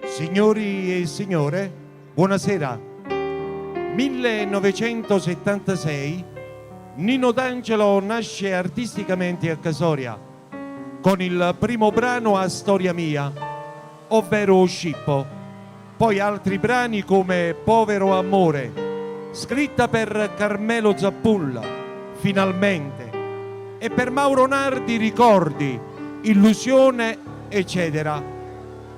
Signori e signore, buonasera. 1976, Nino D'Angelo nasce artisticamente a Casoria con il primo brano A Storia Mia, ovvero Scippo, poi altri brani come Povero Amore, scritta per Carmelo Zappulla, Finalmente, e per Mauro Nardi Ricordi, Illusione, eccetera.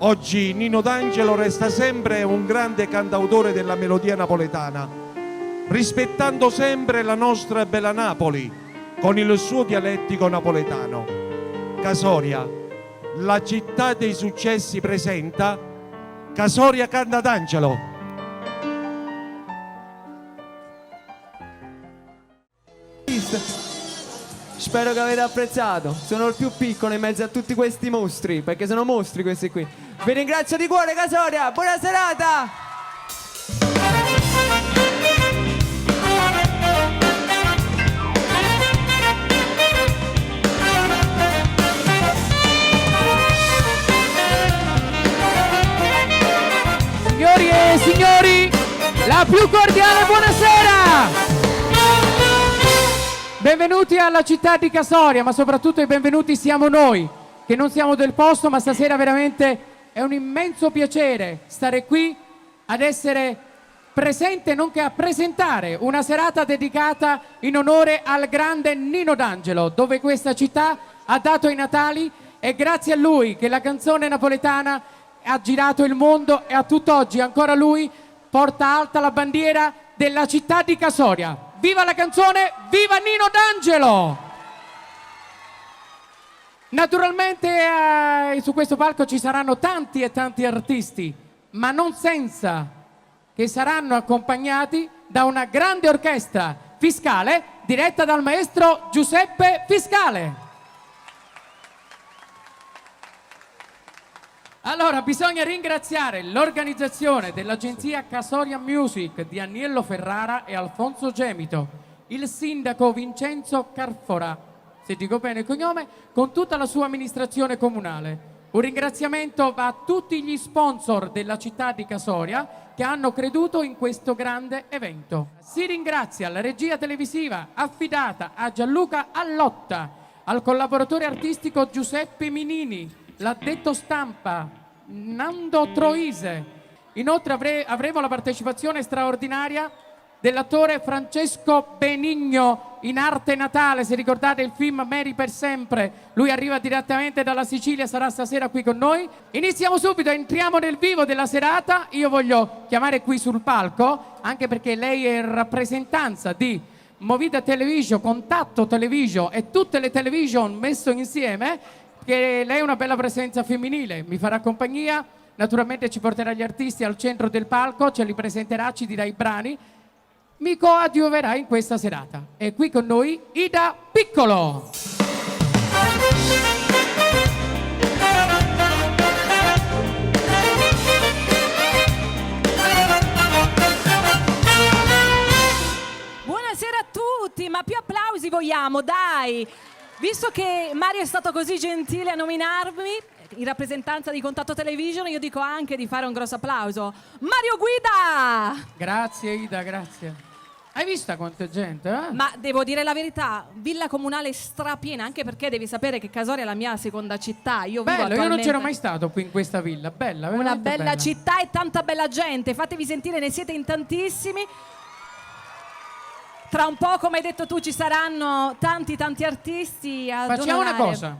Oggi Nino D'Angelo resta sempre un grande cantautore della melodia napoletana, rispettando sempre la nostra bella Napoli con il suo dialettico napoletano. Casoria, la città dei successi, presenta Casoria canta D'Angelo. Spero che avete apprezzato. Sono il più piccolo in mezzo a tutti questi mostri, perché sono mostri questi qui. Vi ringrazio di cuore, Casoria. Buona serata. Signori e signori, la più cordiale buonasera! Benvenuti alla città di Casoria, ma soprattutto i benvenuti siamo noi, che non siamo del posto, ma stasera veramente è un immenso piacere stare qui ad essere presente, nonché a presentare una serata dedicata in onore al grande Nino D'Angelo, dove questa città ha dato i natali, e grazie a lui che la canzone napoletana ha girato il mondo e a tutt'oggi ancora lui porta alta la bandiera della città di Casoria. Viva la canzone, viva Nino D'Angelo! Naturalmente su questo palco ci saranno tanti e tanti artisti, ma non senza che saranno accompagnati da una grande orchestra fiscale diretta dal maestro Giuseppe Fiscale. Allora, bisogna ringraziare l'organizzazione dell'agenzia Casoria Music di Aniello Ferrara e Alfonso Gemito, il sindaco Vincenzo Carfora, se dico bene il cognome, con tutta la sua amministrazione comunale. Un ringraziamento va a tutti gli sponsor della città di Casoria che hanno creduto in questo grande evento. Si ringrazia la regia televisiva affidata a Gianluca Allotta, al collaboratore artistico Giuseppe Minini, l'addetto stampa Nando Troise. Inoltre avremo la partecipazione straordinaria dell'attore Francesco Benigno in Arte Natale. Se ricordate il film Mary per sempre, lui arriva direttamente dalla Sicilia, sarà stasera qui con noi. Iniziamo subito, entriamo nel vivo della serata. Io voglio chiamare qui sul palco, anche perché lei è in rappresentanza di Movida Television, Contatto Television e tutte le television messo insieme, che lei è una bella presenza femminile, mi farà compagnia, naturalmente ci porterà gli artisti al centro del palco, ce li presenterà, ci dirà i brani, mi coadiuverà in questa serata. E qui con noi Ida Piccolo. Buonasera a tutti, ma più applausi vogliamo, dai! Visto che Mario è stato così gentile a nominarmi in rappresentanza di Contatto Television, io dico anche di fare un grosso applauso. Mario Guida! Grazie Ida, grazie. Hai visto quanta gente? Ma devo dire la verità, villa comunale strapiena, anche perché devi sapere che Casoria è la mia seconda città. Io vivo Bello, io non c'ero mai stato qui in questa villa, bella, una bella bella città e tanta bella gente, fatevi sentire, ne siete in tantissimi. Tra un po', come hai detto tu, ci saranno tanti artisti ad Facciamo onorare. una cosa.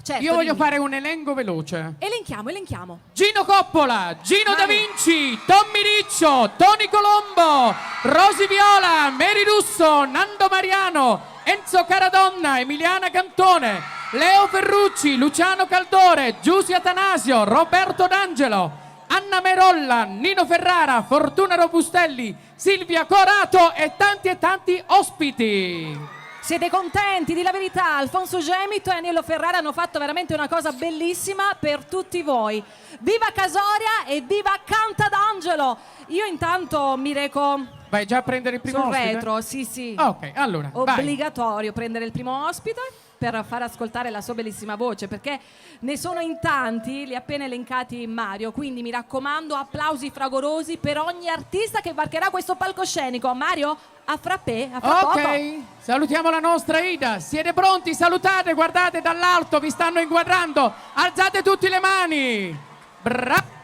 Certo, Io voglio dimmi. fare un elenco veloce. Elenchiamo. Gino Coppola, Gino Da Vinci, Tommy Riccio, Tony Colombo, Rosy Viola, Mary Russo, Nando Mariano, Enzo Caradonna, Emiliana Cantone, Leo Ferrucci, Luciano Caldore, Giusy Atanasio, Roberto D'Angelo, Anna Merolla, Nino Ferrara, Fortuna Robustelli, Silvia Corato e tanti ospiti. Siete contenti? Di la verità, Alfonso Gemito e Aniello Ferrara hanno fatto veramente una cosa bellissima per tutti voi. Viva Casoria e viva Canta D'Angelo! Io intanto mi reco Vai già a prendere il primo sul ospite? retro, sì. Ok, allora, Obbligatorio prendere il primo ospite. per far ascoltare la sua bellissima voce, perché ne sono in tanti, li ha appena elencati Mario, quindi mi raccomando, applausi fragorosi per ogni artista che varcherà questo palcoscenico. Mario, a frappè, a fra poco. Ok, salutiamo la nostra Ida. Siete pronti? Salutate, guardate dall'alto, vi stanno inquadrando. Alzate tutte le mani. Bravo.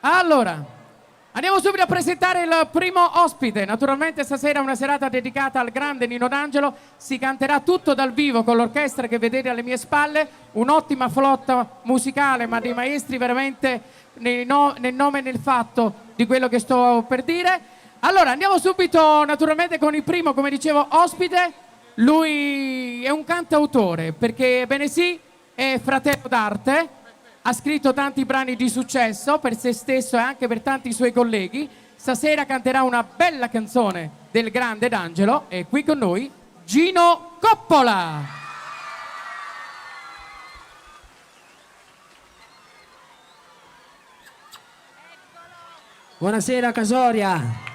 Allora, andiamo subito a presentare il primo ospite. Naturalmente stasera è una serata dedicata al grande Nino D'Angelo. Si canterà tutto dal vivo con l'orchestra che vedete alle mie spalle. Un'ottima flotta musicale, ma dei maestri veramente nel nome e nel fatto di quello che sto per dire. Allora, andiamo subito naturalmente con il primo, come dicevo, ospite. Lui è un cantautore, perché bene sì, è fratello d'arte, ha scritto tanti brani di successo per se stesso e anche per tanti suoi colleghi. Stasera canterà una bella canzone del grande D'Angelo. E qui con noi Gino Coppola. Buonasera Casoria.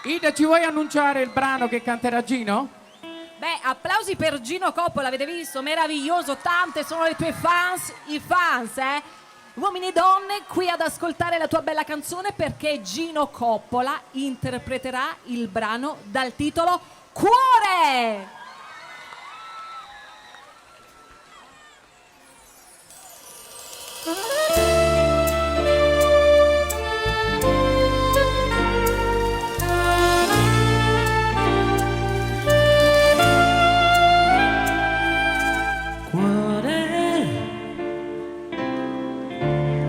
Ida, ci vuoi annunciare il brano che canterà Gino? Beh, applausi per Gino Coppola, avete visto? Meraviglioso, tante sono le tue fans, i fans, uomini e donne, qui ad ascoltare la tua bella canzone, perché Gino Coppola interpreterà il brano dal titolo Cuore!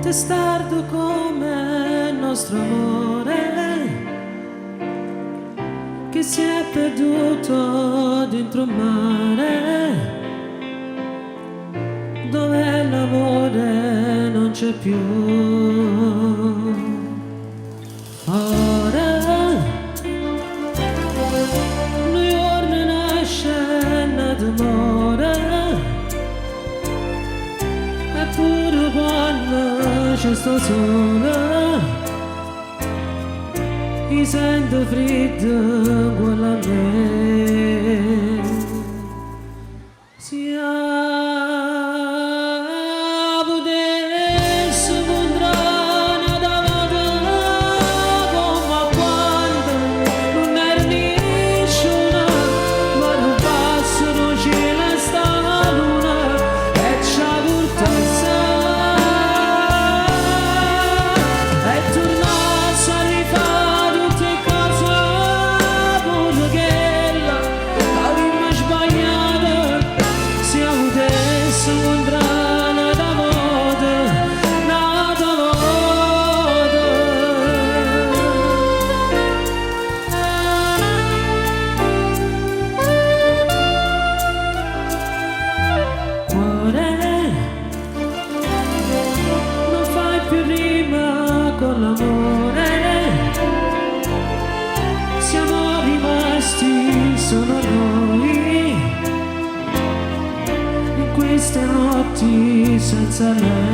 Testardo come il nostro amore che si è perduto dentro il mare, dove l'amore non c'è più. Ora New York nasce d'amore, eppure quando c'è sto sole mi sento freddo con la me. Se potessi incontrare da volta come quando non era nessuno, ma non passano cielo e sta luna e ci ha portato. Sono noi in queste notti senza lei.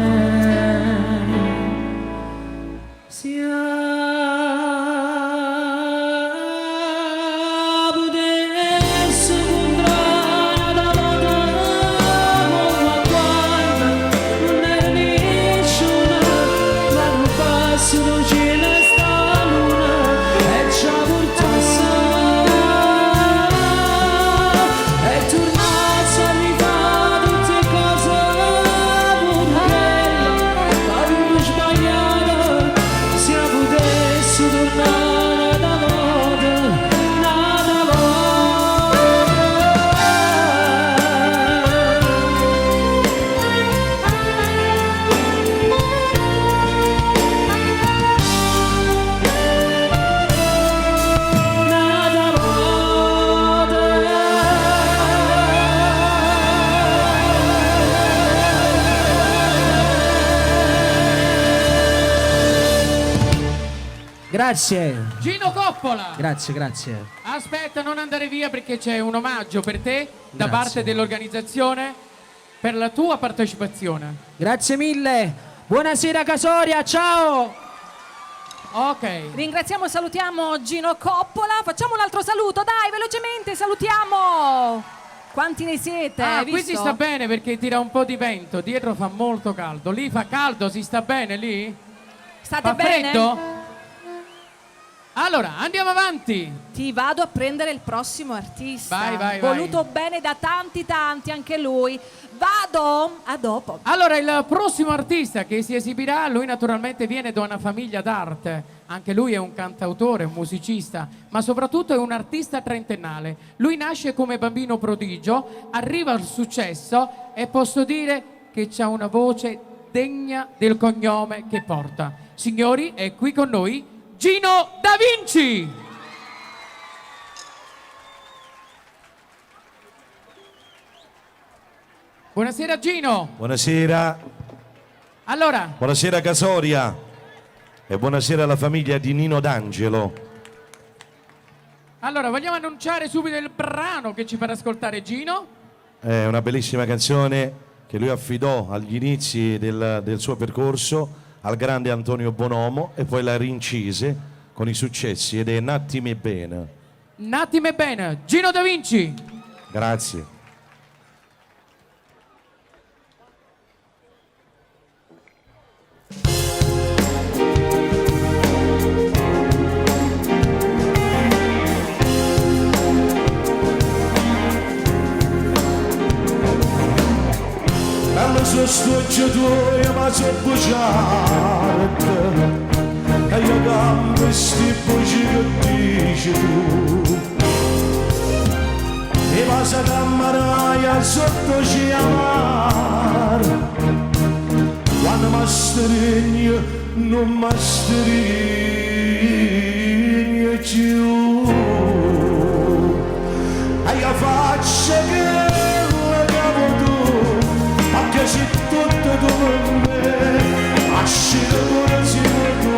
Potessi incontrare da volta come quando non era nessuno, ma non passano cielo e sta luna e ci ha portato. Grazie. Gino Coppola. Grazie. Aspetta, non andare via, perché c'è un omaggio per te da Grazie. parte dell'organizzazione per la tua partecipazione. Grazie mille. Buonasera Casoria, ciao. Ok. Ringraziamo e salutiamo Gino Coppola. Facciamo un altro saluto, dai, velocemente, salutiamo. Quanti ne siete? Ah, Hai qui si visto? sta bene perché tira un po' di vento, dietro fa molto caldo. Lì fa caldo, si sta bene lì? State Fa bene? freddo? Allora, andiamo avanti. Ti vado a prendere il prossimo artista. Vai, vai, Voluto bene da tanti, anche lui. Vado, a dopo. Allora, il prossimo artista che si esibirà, lui naturalmente viene da una famiglia d'arte. Anche lui è un cantautore, un musicista, ma soprattutto è un artista trentennale. Lui nasce come bambino prodigio, arriva al successo e posso dire che ha una voce degna del cognome che porta. Signori, è qui con noi Gino Da Vinci! Buonasera Gino! Buonasera, Allora, buonasera Casoria e buonasera alla famiglia di Nino D'Angelo. vogliamo annunciare subito il brano che ci farà ascoltare Gino. È una bellissima canzone che lui affidò agli inizi del suo percorso al grande Antonio Bonomo e poi la rincise con i successi ed è Un attimo e bene. Un attimo e bene, Gino Da Vinci. Grazie. Alla sua stoggiatoia ma so bugiarda e io cambio sti bugi che dici tu e passa cammaraia sotto ciamar quando mi stringi non mi stringi più e io faccio che la cavo tu che sei tutto tu per me, ascira pure si tu,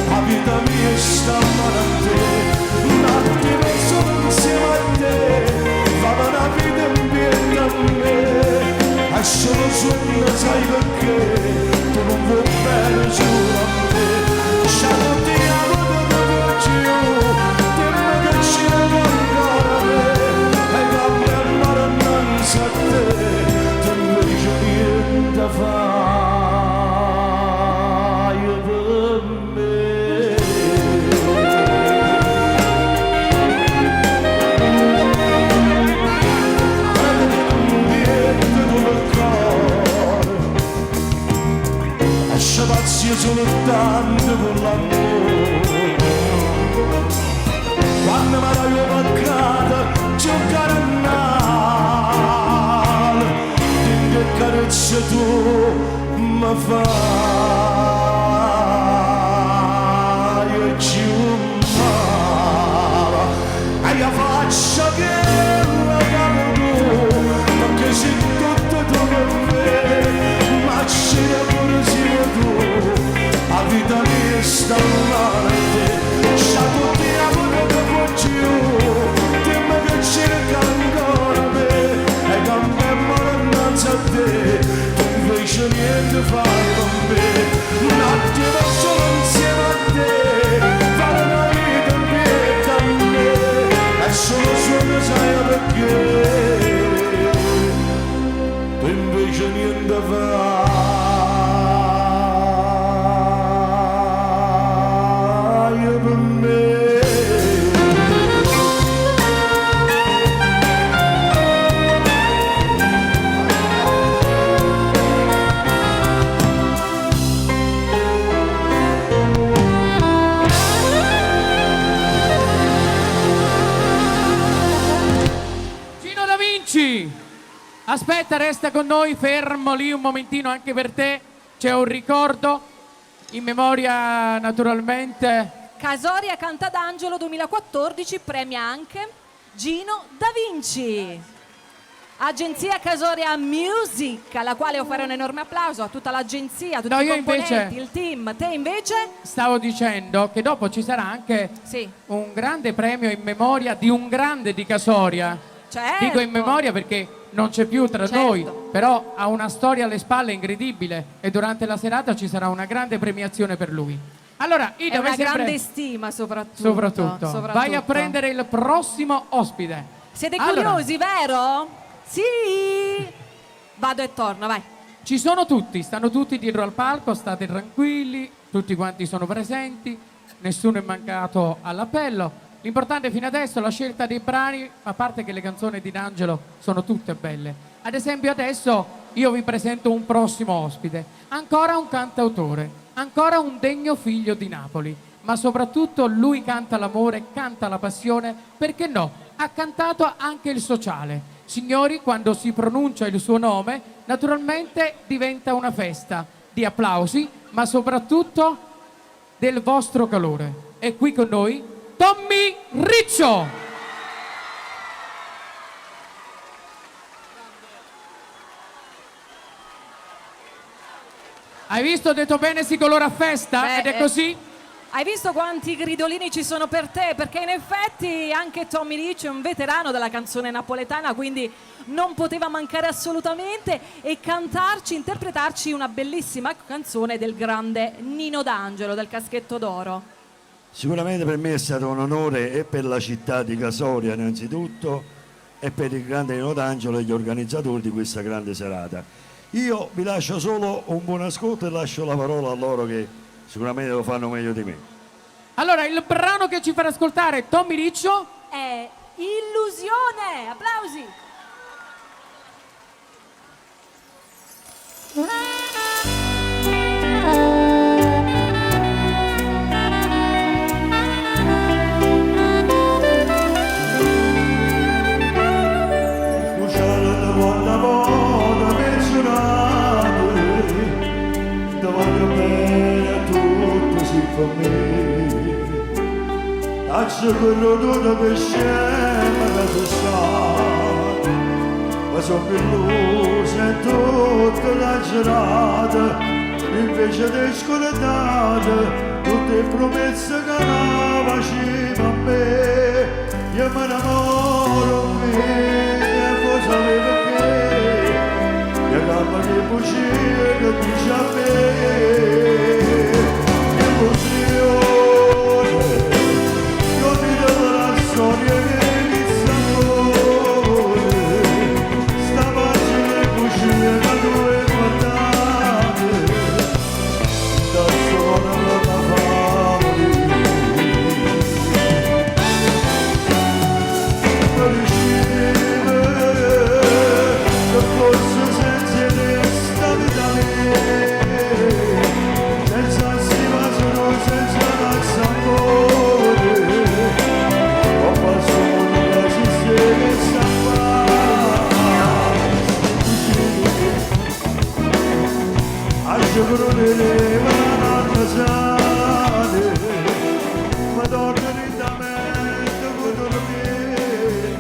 la vita mia sta male a te, un attimo solo insieme a te, fa una vita in piedi a me, è solo sogno sai perché, tu non vuoi bene solo a me, c'è non ti amo da giù, te me che ci ancora a me, e cambia il mare innanzi a te, niente fai per me. Niente come cuore e spazio soltanto con l'amore quando mi dai mancata giocare a che carezza tu mi fai e ci male e io faccio che la capo tu perché sei tutto tu per me ma c'è pure sei tu la vita mia sta male a te c'è tutti a quello che può giù dimmi che cerca ancora me e cambiamo a te, tu invece niente fai con me, un attimo solo insieme a te, fare una vita in piedi a me, è solo sogno sai perché, tu invece niente fai per me. Aspetta, resta con noi, fermo lì un momentino anche per te. C'è un ricordo in memoria naturalmente. Casoria Canta d'Angelo 2014 premia anche Gino Da Vinci. Agenzia Casoria Music, alla quale io farei un enorme applauso a tutta l'agenzia, a tutti i componenti, invece il team. Te invece? Stavo dicendo che dopo ci sarà anche Sì. un grande premio in memoria di un grande di Casoria. Certo. Dico in memoria perché non c'è più tra Certo. noi, però ha una storia alle spalle incredibile e durante la serata ci sarà una grande premiazione per lui. Allora, È Ida, una vai sempre... grande stima soprattutto. Soprattutto. Vai a prendere il prossimo ospite. Siete Allora, curiosi, vero? Sì! Vado e torno, vai. ci sono tutti, stanno tutti dietro al palco, state tranquilli, tutti quanti sono presenti, nessuno è mancato all'appello. L'importante fino adesso è la scelta dei brani, a parte che le canzoni di D'Angelo sono tutte belle. Ad esempio adesso io vi presento un prossimo ospite, ancora un cantautore, ancora un degno figlio di Napoli, ma soprattutto lui canta l'amore, canta la passione, perché no? Ha cantato anche il sociale. Signori, quando si pronuncia il suo nome, naturalmente diventa una festa di applausi, ma soprattutto del vostro calore. È qui con noi Tommy Riccio. Hai visto? Ho detto bene, si colora a festa? Beh, ed è così? Hai visto quanti gridolini ci sono per te? Perché in effetti anche Tommy Ricci è un veterano della canzone napoletana, quindi non poteva mancare assolutamente e cantarci, interpretarci una bellissima canzone del grande Nino D'Angelo, del Caschetto d'Oro. Sicuramente per me è stato un onore e per la città di Casoria innanzitutto e per il grande Nino D'Angelo e gli organizzatori di questa grande serata. Io vi lascio solo un buon ascolto e lascio la parola a loro che sicuramente lo fanno meglio di me. Allora, il brano che ci farà ascoltare Tommy Riccio È Illusione! Applausi! Usciare da volta volta pensionate, ti voglio bene a tutto si fa me. Lascio quello tutto per scema che si sta, ma sono più luce in tutta la giornata, invece di scordate tutte le promesse che non faceva a me. Io me ne innamoro me, e poi sapevo perché, che calma che bugie che dice a me. Emozione, io ti do la storia che inizia amore, sta pagina e bugie che tu hai guardate, da sola la favoli. Madonna lentamente con dormire,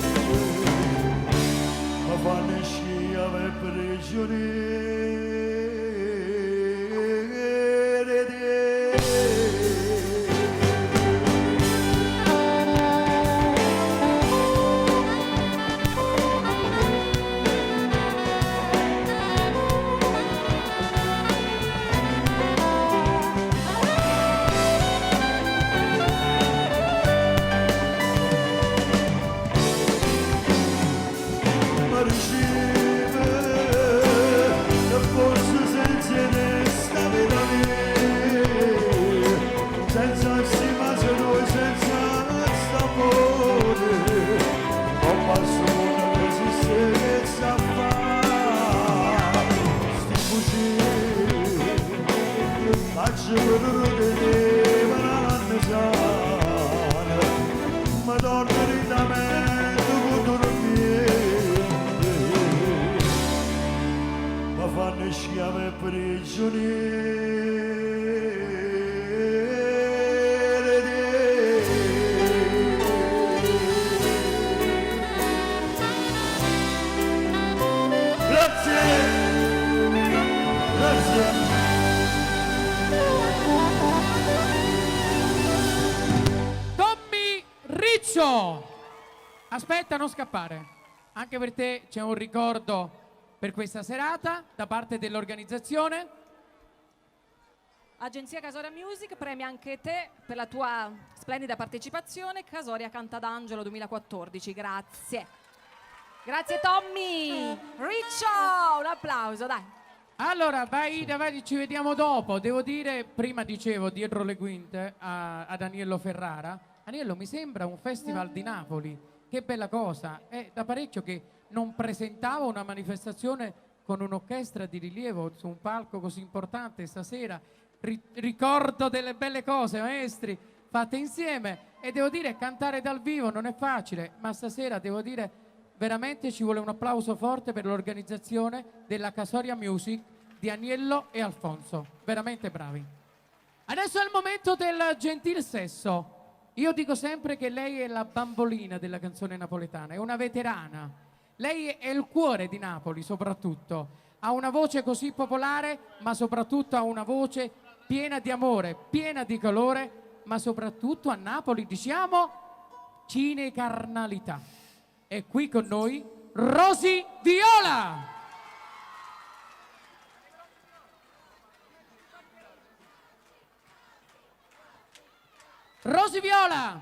ma fanno scia per Madonna lentamente con dormire, ma fanno schiave Grazie, grazie. Tommy Riccio. Aspetta, non scappare. Anche per te c'è un ricordo per questa serata da parte dell'organizzazione. Agenzia Casoria Music premia anche te per la tua splendida partecipazione. Casoria Canta d'Angelo 2014. Grazie. Grazie Tommy. Riccio, un applauso, dai. Allora, vai, ci vediamo dopo. Devo dire, prima dicevo dietro le quinte ad Aniello Ferrara. Aniello, mi sembra un festival di Napoli. Che bella cosa. È da parecchio che non presentavo una manifestazione con un'orchestra di rilievo su un palco così importante stasera. Ricordo delle belle cose, maestri, fatte insieme, e devo dire, cantare dal vivo non è facile, ma stasera devo dire veramente ci vuole un applauso forte per l'organizzazione della Casoria Music di Aniello e Alfonso, veramente bravi. Adesso è il momento del gentil sesso. Io dico sempre che lei è la bambolina della canzone napoletana, è una veterana, lei è il cuore di Napoli soprattutto, ha una voce così popolare, ma soprattutto ha una voce piena di amore, piena di calore, ma soprattutto a Napoli diciamo cinecarnalità. È qui con noi Rosy Viola. Rosy Viola.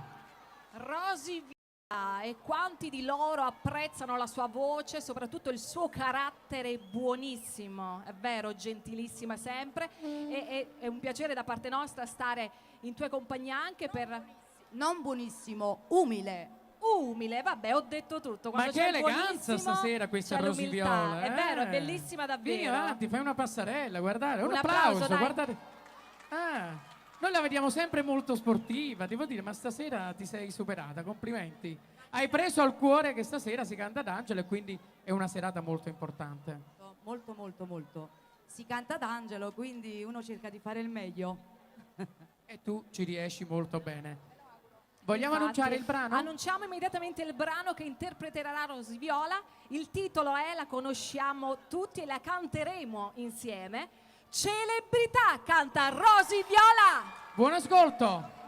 Rosy Viola, e quanti di loro apprezzano la sua voce, soprattutto il suo carattere buonissimo, è vero, gentilissima sempre, e è un piacere da parte nostra stare in tua compagnia anche per... Non buonissimo, umile. Umile, vabbè, ho detto tutto. Ma Quando che c'è eleganza buonissimo, stasera questa c'è Rosy l'umiltà. Viola. È vero, è bellissima davvero. Vieni avanti, fai una passerella, guardate, un Un applauso, applauso, dai. guardate. Noi la vediamo sempre molto sportiva, devo dire, ma stasera ti sei superata, complimenti. Hai preso al cuore che stasera si canta d'Angelo e quindi è una serata molto importante. Molto, molto, molto. Si canta d'Angelo, quindi uno cerca di fare il meglio. E tu ci riesci molto bene. Vogliamo Infatti, annunciare il brano? Annunciamo immediatamente il brano che interpreterà Rosy Viola. Il titolo è, la conosciamo tutti e la canteremo insieme. Celebrità, canta Rosy Viola. Buon ascolto!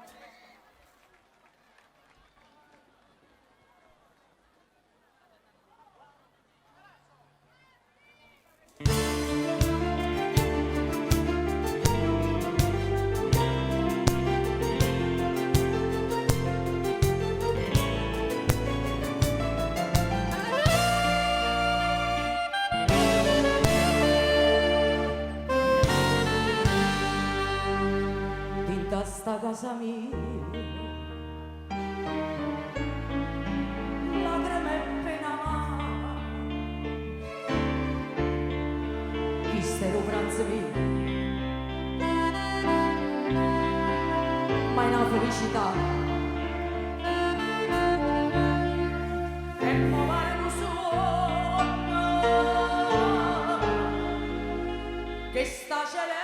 Sta casa mia, lacrime e pena amara, chi stai pranzo mio, ma è una felicità, e mi pare un sogno, che sta celebra.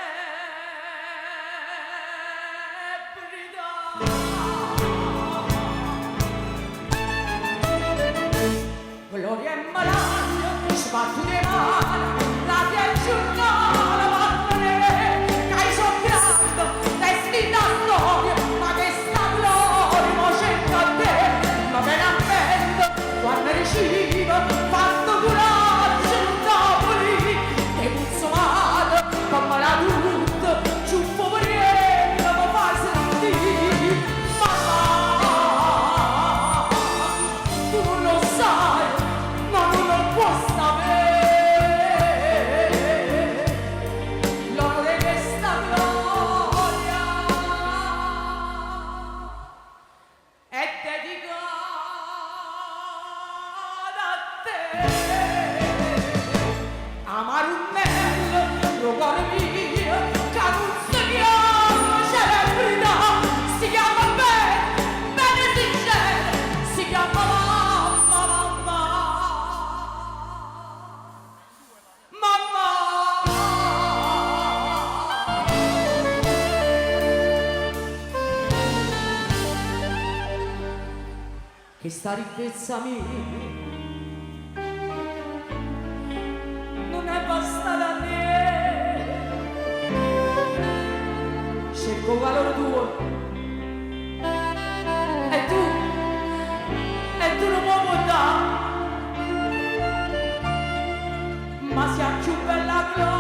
Gloria e malaglia, sbattuti le mani, la via giornale, vattene, che hai soffiato, testi da storia, ma che sta gloria, mo cerca a te, ma viene a mente, quando riceva, fatto coraggio in Napoli, che puzzo male, come la tutta, ciuffo poriello, mi fai sentire, mamma, tu non lo sai. Che sta ricchezza mia non è bastata a me, cerco valore tuo e tu non puoi dare, ma sia più bella gloria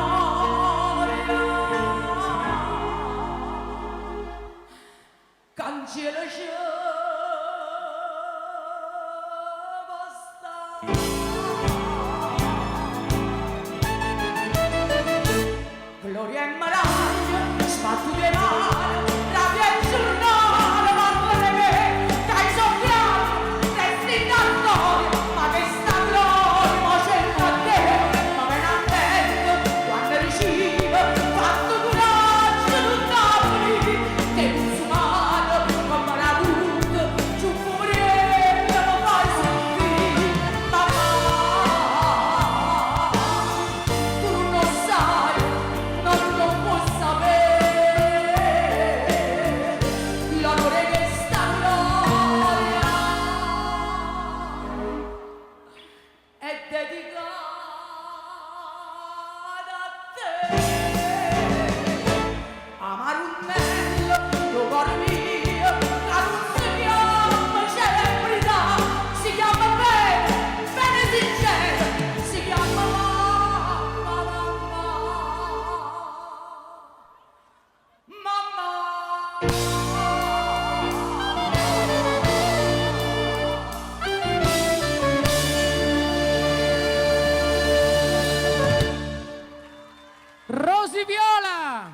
Rosy Viola!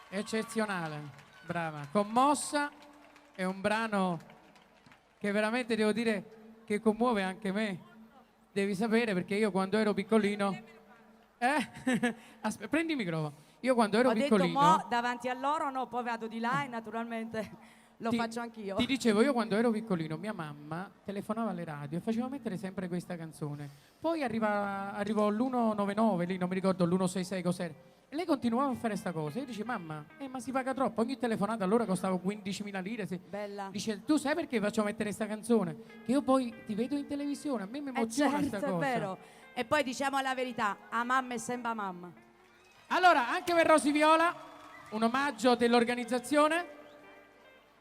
Eccezionale, brava, commossa, è un brano che veramente devo dire che commuove anche me. Devi sapere perché io quando ero piccolino prendi il microfono. Io quando ero Ho piccolino detto mo davanti a loro no, poi vado di là e naturalmente lo faccio anch'io. Ti dicevo, io quando ero piccolino mia mamma telefonava alle radio e faceva mettere sempre questa canzone. Poi arrivò l'199, lì non mi ricordo, l'166 cos'era. E lei continuava a fare questa cosa. Io dice, mamma, ma si paga troppo. Ogni telefonata allora costava 15.000 lire. Bella. Dice, tu sai perché faccio mettere questa canzone? Che io poi ti vedo in televisione, a me mi emoziona questa Certo, cosa. è vero. E poi diciamo la verità, a mamma è sempre mamma. Allora, anche per Rosy Viola, un omaggio dell'organizzazione.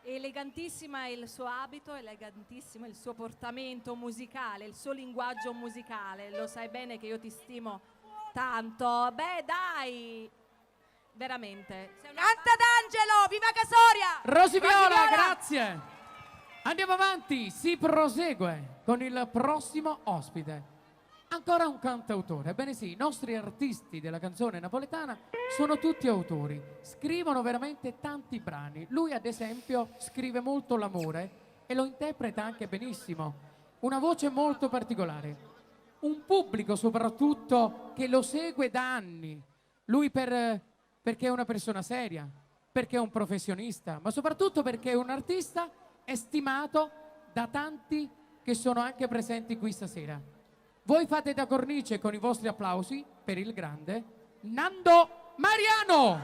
Elegantissima il suo abito, elegantissimo il suo portamento musicale, il suo linguaggio musicale. Lo sai bene che io ti stimo tanto. Beh, dai, veramente. Canta D'Angelo, viva Casoria! Rosy Viola, grazie. Andiamo avanti, si prosegue con il prossimo ospite. Ancora un cantautore. Ebbene sì, i nostri artisti della canzone napoletana sono tutti autori, scrivono veramente tanti brani. Lui ad esempio scrive molto l'amore e lo interpreta anche benissimo. Una voce molto particolare, un pubblico soprattutto che lo segue da anni. Lui perché è una persona seria, perché è un professionista, ma soprattutto perché è un artista stimato da tanti che sono anche presenti qui stasera. Voi fate da cornice con i vostri applausi per il grande Nando Mariano.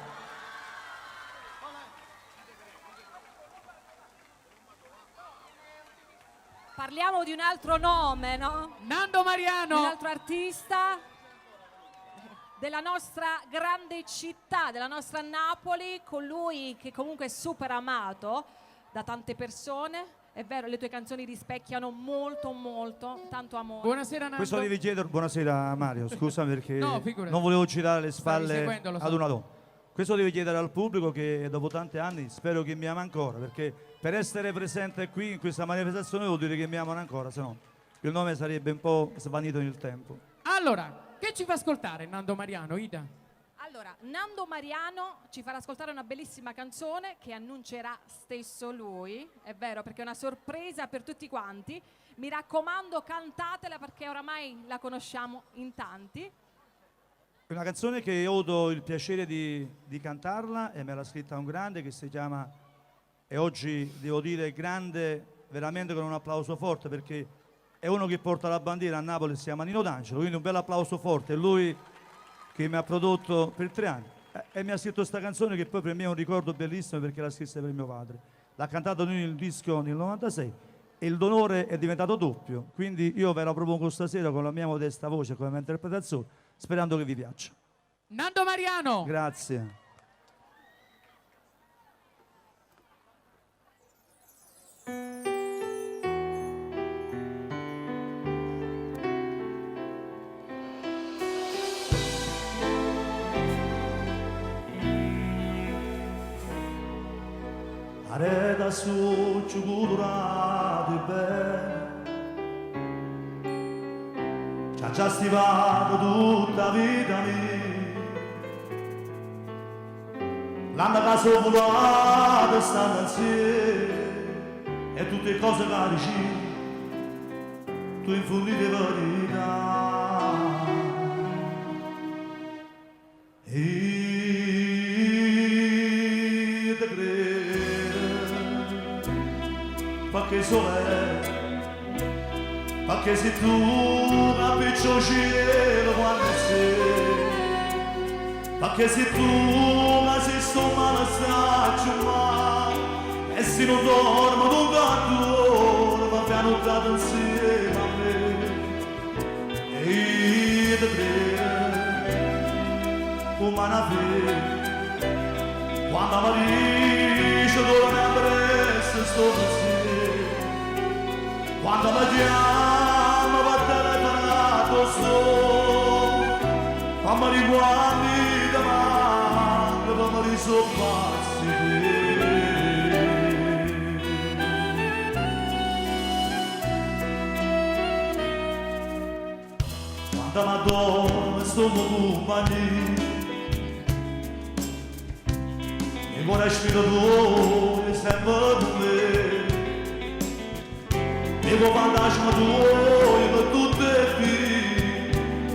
Parliamo di un altro nome, no? Nando Mariano. Un altro artista della nostra grande città, della nostra Napoli, colui che comunque è super amato da tante persone. È vero, le tue canzoni rispecchiano molto, molto, tanto amore. Buonasera Nando. Questo devi chiedere, buonasera Mario, scusami perché No, figurati. non volevo girare le Stavi spalle seguendo, lo so. ad una donna. Questo devi chiedere al pubblico che dopo tanti anni spero che mi ama ancora, perché per essere presente qui in questa manifestazione vuol dire che mi amano ancora, se no il nome sarebbe un po' svanito nel tempo. Allora, che ci fa ascoltare Nando Mariano, Ida? Allora, Nando Mariano ci farà ascoltare una bellissima canzone che annuncerà stesso lui, è vero, perché è una sorpresa per tutti quanti. Mi raccomando, cantatela perché oramai la conosciamo in tanti. È una canzone che ho avuto il piacere di cantarla e me l'ha scritta un grande che si chiama, e oggi devo dire grande veramente con un applauso forte perché è uno che porta la bandiera a Napoli, si chiama Nino D'Angelo, quindi un bel applauso forte. È lui che mi ha prodotto per 3 anni e mi ha scritto questa canzone che poi per me è un ricordo bellissimo perché l'ha scritta per mio padre. L'ha cantato lui nel disco nel 96 e il dolore è diventato doppio, quindi io ve la propongo stasera con la mia modesta voce, con la mia interpretazione, sperando che vi piaccia. Nando Mariano. Grazie. Areta su culturati bene, ci ha già stivato tutta vita mia, l'anno che sono volato stanno insieme e tutte le cose che dici tu infondi di verità. Perché perché se tu capisci il cielo quando sei, perché se tu mi sei sto malestaccio male e se non dormo tu canto ma piano dato insieme a me e io ti credo come una fede quando mi dice torna a presto sto pensiero. Quando mi chiamo per telefonato sto, quando mi guardi davanti, come mi sono pazzo. Quanta Madonna sto compagni e cuore spirito sempre con me e con fantasma tuo per tutte e qui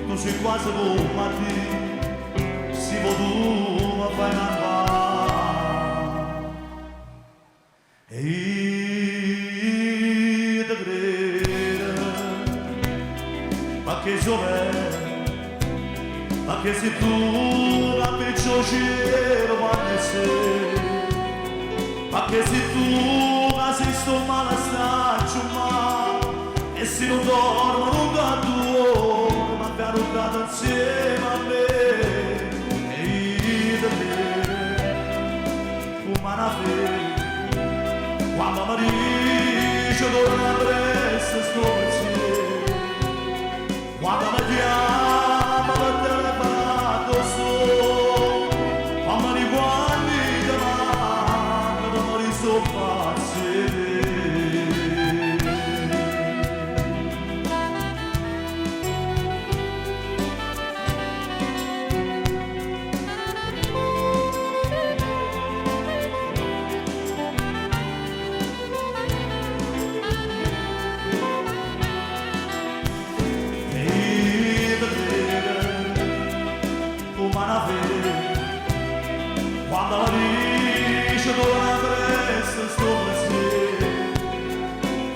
tu sei quasi come te si può tu ma fai una e io te credo ma che ma che se tu la peggior cielo quando sei ma che se tu la sei sto male staccio ma e se non dormo non canto ma mi ha rubato insieme a me e io te credo come una fede quando mi dice torna presto sto pensiero quando mi chiama per telefonato sto mamma di quanti chiamano per morire sto pazzi quando mi dice torna presto sto pensiero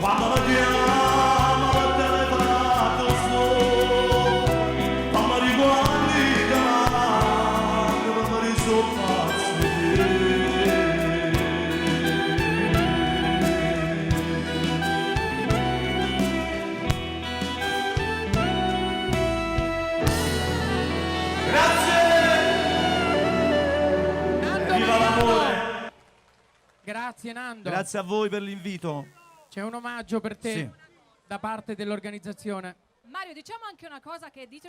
quando mi chiama per telefonato sto mamma di quanti chiamano per morire sto Grazie Nando. Grazie a voi per l'invito. C'è un omaggio per te Sì. da parte dell'organizzazione. Mario, diciamo anche una cosa che di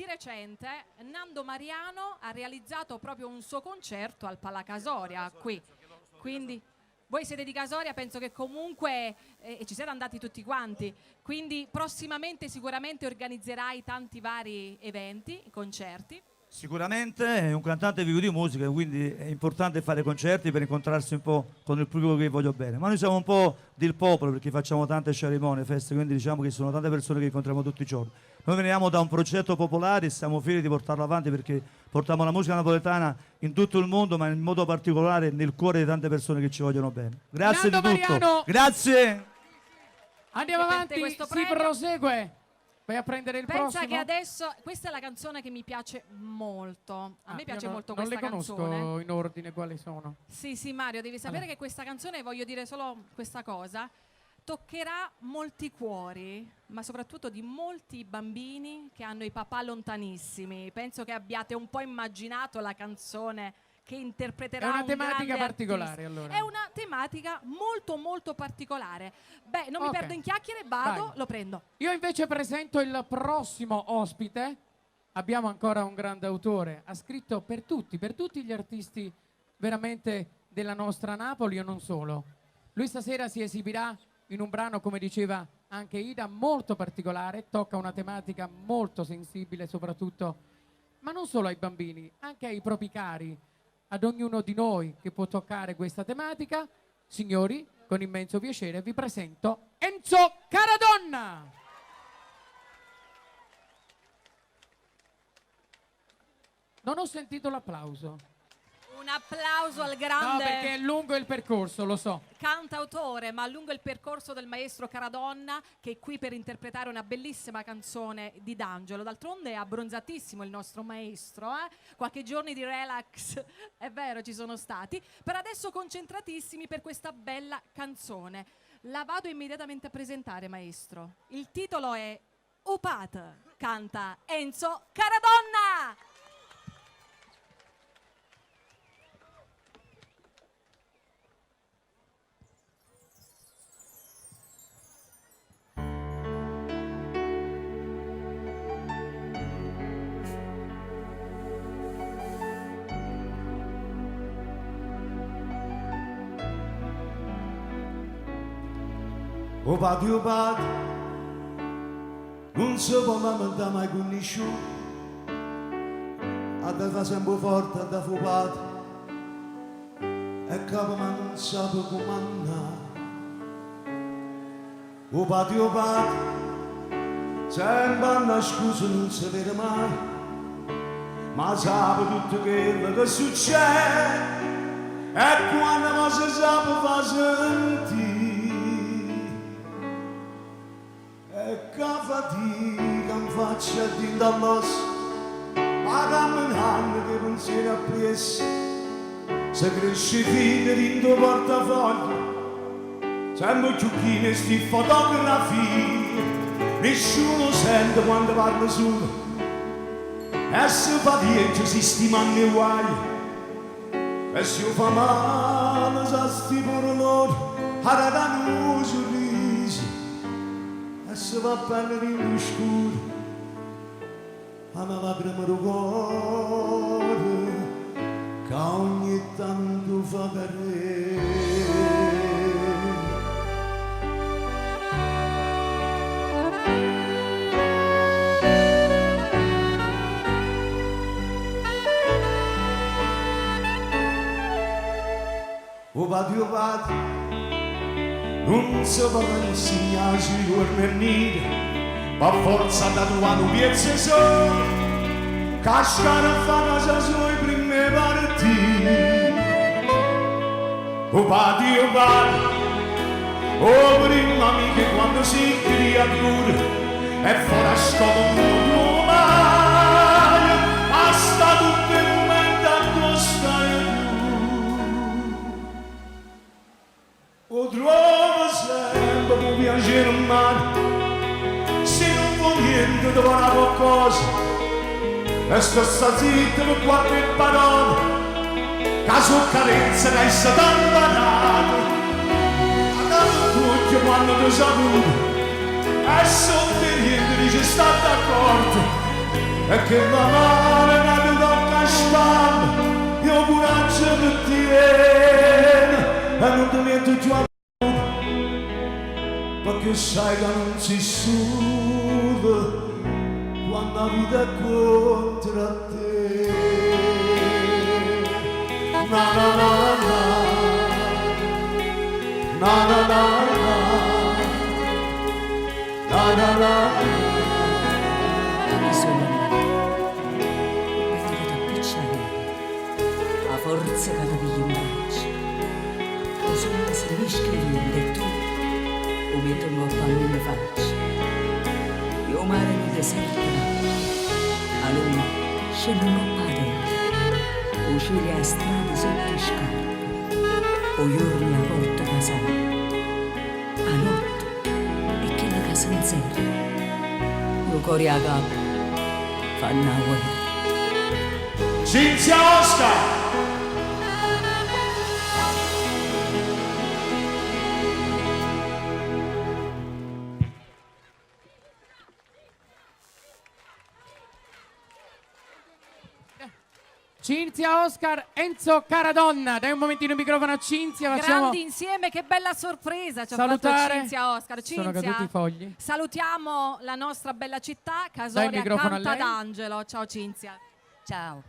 recente Nando Mariano ha realizzato proprio un suo concerto al Palacasoria qui. Quindi voi siete di Casoria, penso che comunque ci siete andati tutti quanti. Quindi prossimamente sicuramente organizzerai tanti vari eventi, concerti. Sicuramente è un cantante vivo di musica, quindi è importante fare concerti per incontrarsi un po' con il pubblico che voglio bene. Ma noi siamo un po' del popolo perché facciamo tante cerimonie, feste, quindi diciamo che sono tante persone che incontriamo tutti i giorni. Noi veniamo da un progetto popolare e siamo fieri di portarlo avanti perché portiamo la musica napoletana in tutto il mondo, ma in modo particolare nel cuore di tante persone che ci vogliono bene. Grazie Nando di tutto. Mariano. Grazie. Andiamo Per te avanti, questo si premio. prosegue. Vai a prendere il Pensa prossimo. che adesso questa è la canzone che mi piace molto. A me piace io molto non questa le conosco canzone. in ordine quali sono. Sì, sì, Mario, devi sapere Allora. che questa canzone, voglio dire solo questa cosa, toccherà molti cuori, ma soprattutto di molti bambini che hanno i papà lontanissimi. Penso che abbiate un po' immaginato la canzone che interpreterà È una un tematica grande particolare, artista. allora. È una tematica molto molto particolare. Beh, non mi Ok. perdo in chiacchiere, vado, Vai. lo prendo. Io invece presento il prossimo ospite. Abbiamo ancora un grande autore. Ha scritto per tutti gli artisti veramente della nostra Napoli e non solo. Lui stasera si esibirà in un brano, come diceva anche Ida, molto particolare. Tocca una tematica molto sensibile, soprattutto, ma non solo ai bambini, anche ai propri cari, ad ognuno di noi che può toccare questa tematica. Signori, con immenso piacere vi presento Enzo Caradonna. Non ho sentito l'applauso. Un applauso al No, grande perché è lungo il percorso, lo so. cantautore, ma lungo il percorso del maestro Caradonna, che è qui per interpretare una bellissima canzone di D'Angelo. D'altronde è abbronzatissimo il nostro maestro, eh? Qualche giorno di relax, è vero, ci sono stati. Per adesso concentratissimi per questa bella canzone. La vado immediatamente a presentare, maestro. Il titolo è Opat, canta Enzo Caradonna! O padre, non si può lamentare mai con nessuno. A te fa sempre forte, a te fa padre. E capo ma non sa comandare. O padre, sempre una scusa non si vede mai. Ma sa tutto quello che succede. E quando mi si sa fa sentire. E che fatica mi faccio a dire dall'osso. Ma camminando che pensiero appresso. Se cresce figlio dentro portafoglio. Sempre giucchine sti fotografie. Nessuno sente quando parla solo. E se fa dietro si stimano i guai. E se fa male sa sti pure loro. Arradano sorrisi. E se va bene in scuro. A me lacrime del cuore. Che ogni tanto fa cadere. O padre, non si può insegnare sui giorni e nidi, ma forza da tua non piezza solo, cascare a fare casa sua i primi partiti. O padre, o prima amiche quando si creatura, e fuori a scuola non mai, a sta tutto il momento a stai. O trovo sempre un piacere umano. Se non vuoi niente ti farà qualcosa. E sta zitta per qualche parola. Caso carezza che è stata imparata. A tanto tutti quando ti saluto. E sotto niente dice sta d'accordo. E che la mano non ti tocca a spalla. Io coraggio che tiene. E non ti metto più a perché sai che non si suda quando la vita è contro te. Na na na na, na na na na, na na na. A forza che ti piglio in braccio. Insomma, se mi scrivi e tu o metto un corpo a mille facce. Io mare mi deserta, a lui scendono a padre, uscire a strade sotto i scarpe, o giorni a porto casale, a notte e che la casa in serra, io cori a capo, fanno la guerra. Cinzia Oscar! Cinzia, Oscar, Enzo Caradonna. Dai un momentino il microfono a Cinzia. Grandi insieme, che bella sorpresa ci ha salutare. fatto Cinzia Oscar. Sono Cinzia, caduti i fogli. salutiamo la nostra bella città, Dai il Casoria microfono a Canta lei. d'Angelo. Ciao Cinzia. Ciao,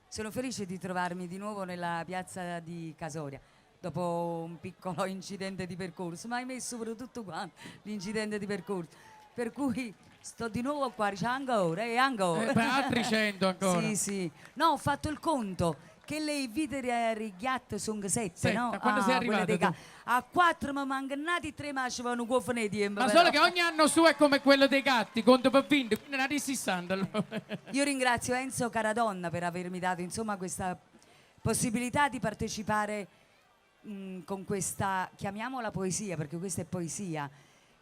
sono felice di trovarmi di nuovo nella piazza di Casoria dopo un piccolo incidente di percorso, ma hai messo pure tutto quanto l'incidente di percorso, per cui sto di nuovo qua, c'è ancora e ancora. Per altri 100 ancora. Sì, sì. No, ho fatto il conto che le vite righiatte sono 7, no? Da quando sei quelle arrivata dei tu? A 4 mi mancano nati, 3 ma ci vanno cuofonetti. Ma solo che ogni anno suo è come quello dei gatti, conto per vinto, quindi ne ha di 60 allora. Io ringrazio Enzo Caradonna per avermi dato insomma questa possibilità di partecipare con questa, chiamiamola poesia, perché questa è poesia,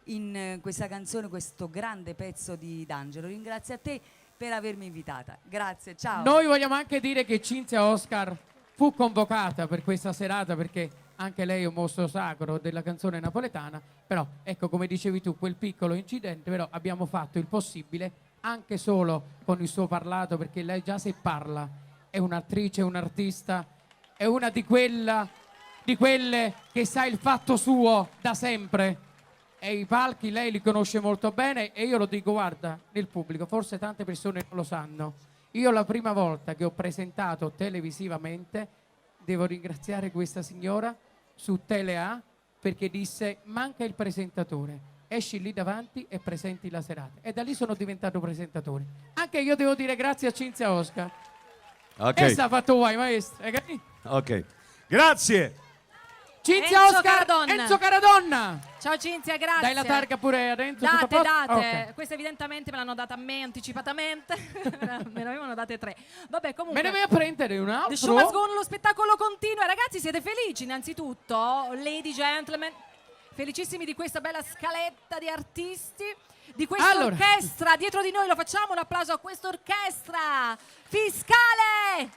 in questa canzone, questo grande pezzo di D'Angelo. Ringrazio a te per avermi invitata. Grazie, ciao. Noi vogliamo anche dire che Cinzia Oscar fu convocata per questa serata perché anche lei è un mostro sacro della canzone napoletana, però ecco, come dicevi tu, quel piccolo incidente, però abbiamo fatto il possibile anche solo con il suo parlato, perché lei già se parla è un'attrice, un'artista, è una di quelle che sa il fatto suo da sempre. e i palchi lei li conosce molto bene e io lo dico, guarda, nel pubblico, forse tante persone non lo sanno. Io la prima volta che ho presentato televisivamente, devo ringraziare questa signora su Tele-A perché disse manca il presentatore. Esci lì davanti e presenti la serata. E da lì sono diventato presentatore. Anche io devo dire grazie a Cinzia Oscar. Ok. E sta fatto guai, maestro. Hai capito? Ok. Grazie. Cinzia Enzo Oscar, Caradonna. Enzo Caradonna. Ciao Cinzia, grazie. Dai la targa pure ad Enzo. tutto a Date, posto? date. Ok. Queste evidentemente me l'hanno data a me anticipatamente. Me ne avevano date 3. Vabbè, comunque. Me ne vai a prendere un altro? The show must go on, lo spettacolo continua. Ragazzi, siete felici innanzitutto? Lady, gentlemen, felicissimi di questa bella scaletta di artisti, di questa Allora. orchestra. Dietro di noi lo facciamo, un applauso a questa orchestra. Fiscale!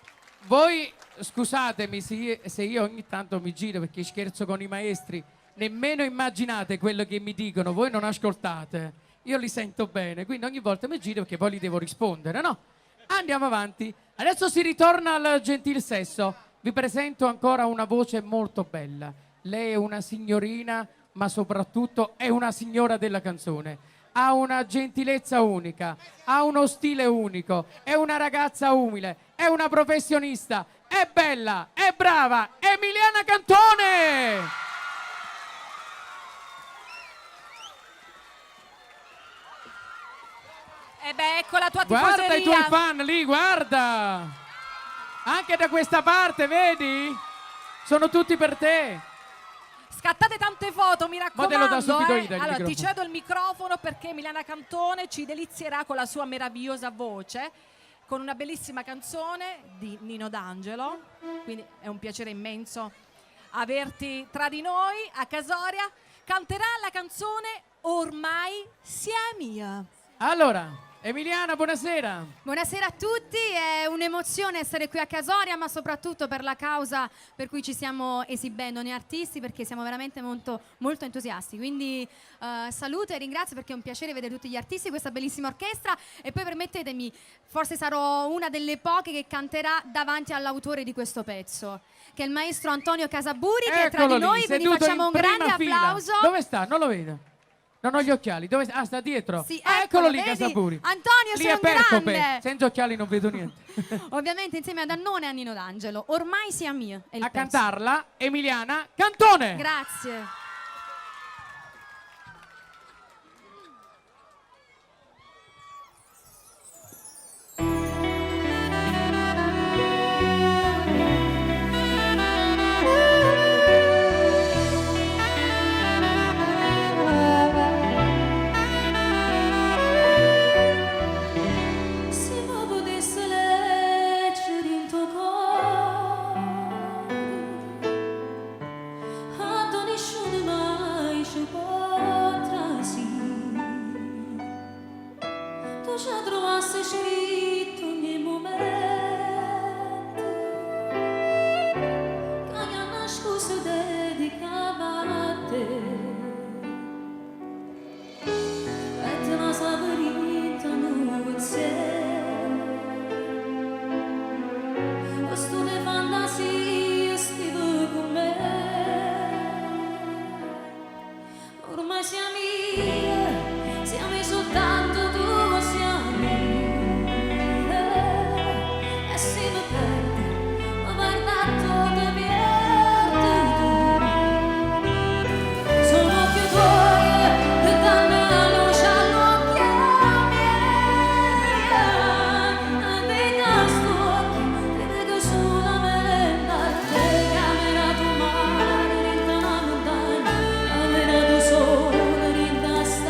Voi scusatemi se io ogni tanto mi giro perché scherzo con i maestri, nemmeno immaginate quello che mi dicono, voi non ascoltate, io li sento bene, quindi ogni volta mi giro perché poi li devo rispondere, no? Andiamo avanti, adesso si ritorna al gentil sesso, vi presento ancora una voce molto bella, lei è una signorina ma soprattutto è una signora della canzone. Ha una gentilezza unica, ha uno stile unico, è una ragazza umile, è una professionista, è bella, è brava, Emiliana Cantone! E beh, ecco la tua tifoseria. Guarda i tuoi fan lì, guarda! Anche da questa parte, vedi? Sono tutti per te. Scattate tante foto, mi raccomando. Ma te lo dà subito io, dai, il Allora, ti microfono. cedo il microfono perché Emiliana Cantone ci delizierà con la sua meravigliosa voce, con una bellissima canzone di Nino D'Angelo. Quindi è un piacere immenso averti tra di noi a Casoria. Canterà la canzone Ormai sia mia. Allora, Emiliana, buonasera. Buonasera a tutti, è un'emozione essere qui a Casoria, ma soprattutto per la causa per cui ci stiamo esibendo noi artisti, perché siamo veramente molto, molto entusiasti. Quindi saluto e ringrazio perché è un piacere vedere tutti gli artisti, questa bellissima orchestra, e poi permettetemi, forse sarò una delle poche che canterà davanti all'autore di questo pezzo, che è il maestro Antonio Casaburi, che è tra Eccolo di noi, lì, quindi seduto facciamo in un grande prima fila. applauso. Dove sta? Non lo vedo. Non ho gli occhiali. Dove sta? Ah, sta dietro. Sì, Eccolo lì, vedi? Casaburi. Antonio, lì sei è un Percope. grande. Senza occhiali non vedo niente. Ovviamente insieme ad Annone e a Nino D'Angelo. Ormai sia mia. È il A pezzo. cantarla, Emiliana Cantone. Grazie. Se ma potesse leggere in tuo cuore, a nessuno mai ci potrà sì. Tu ci trovassi scritto ogni momento, che ogni nascosto dedicava a te. E te la saporita non sei. Questo di fantasia scrivo con me. Ormai siamo soltanto tu, siamo e se mi perdi, mi perdo tutto perdi tu. Sono più tuoi che danno luce all'occhio miei. Dei nostri ti vedo solamente a te. Camera tu mare, rinda la montagna, camera tu sole, rinda sta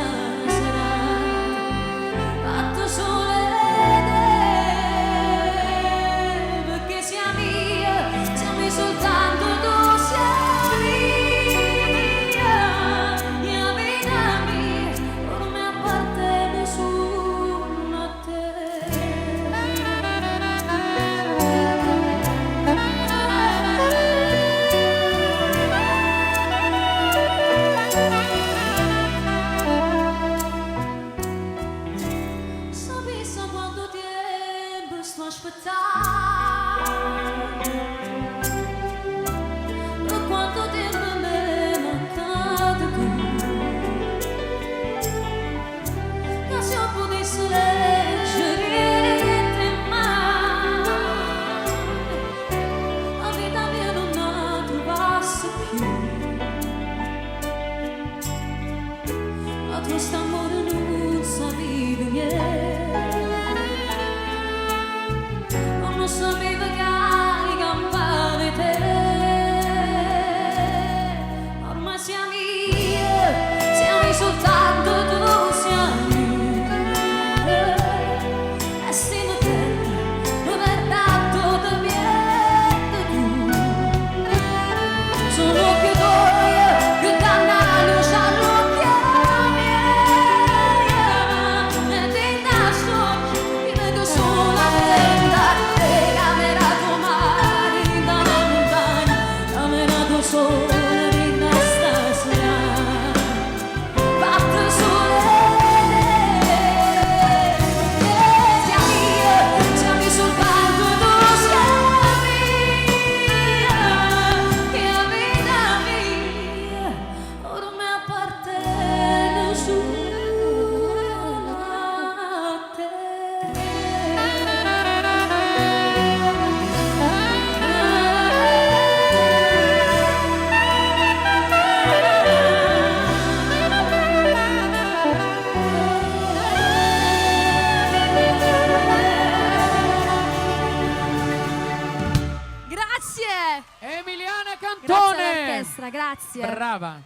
Emiliana Grazie Cantone. all'orchestra, grazie. Brava.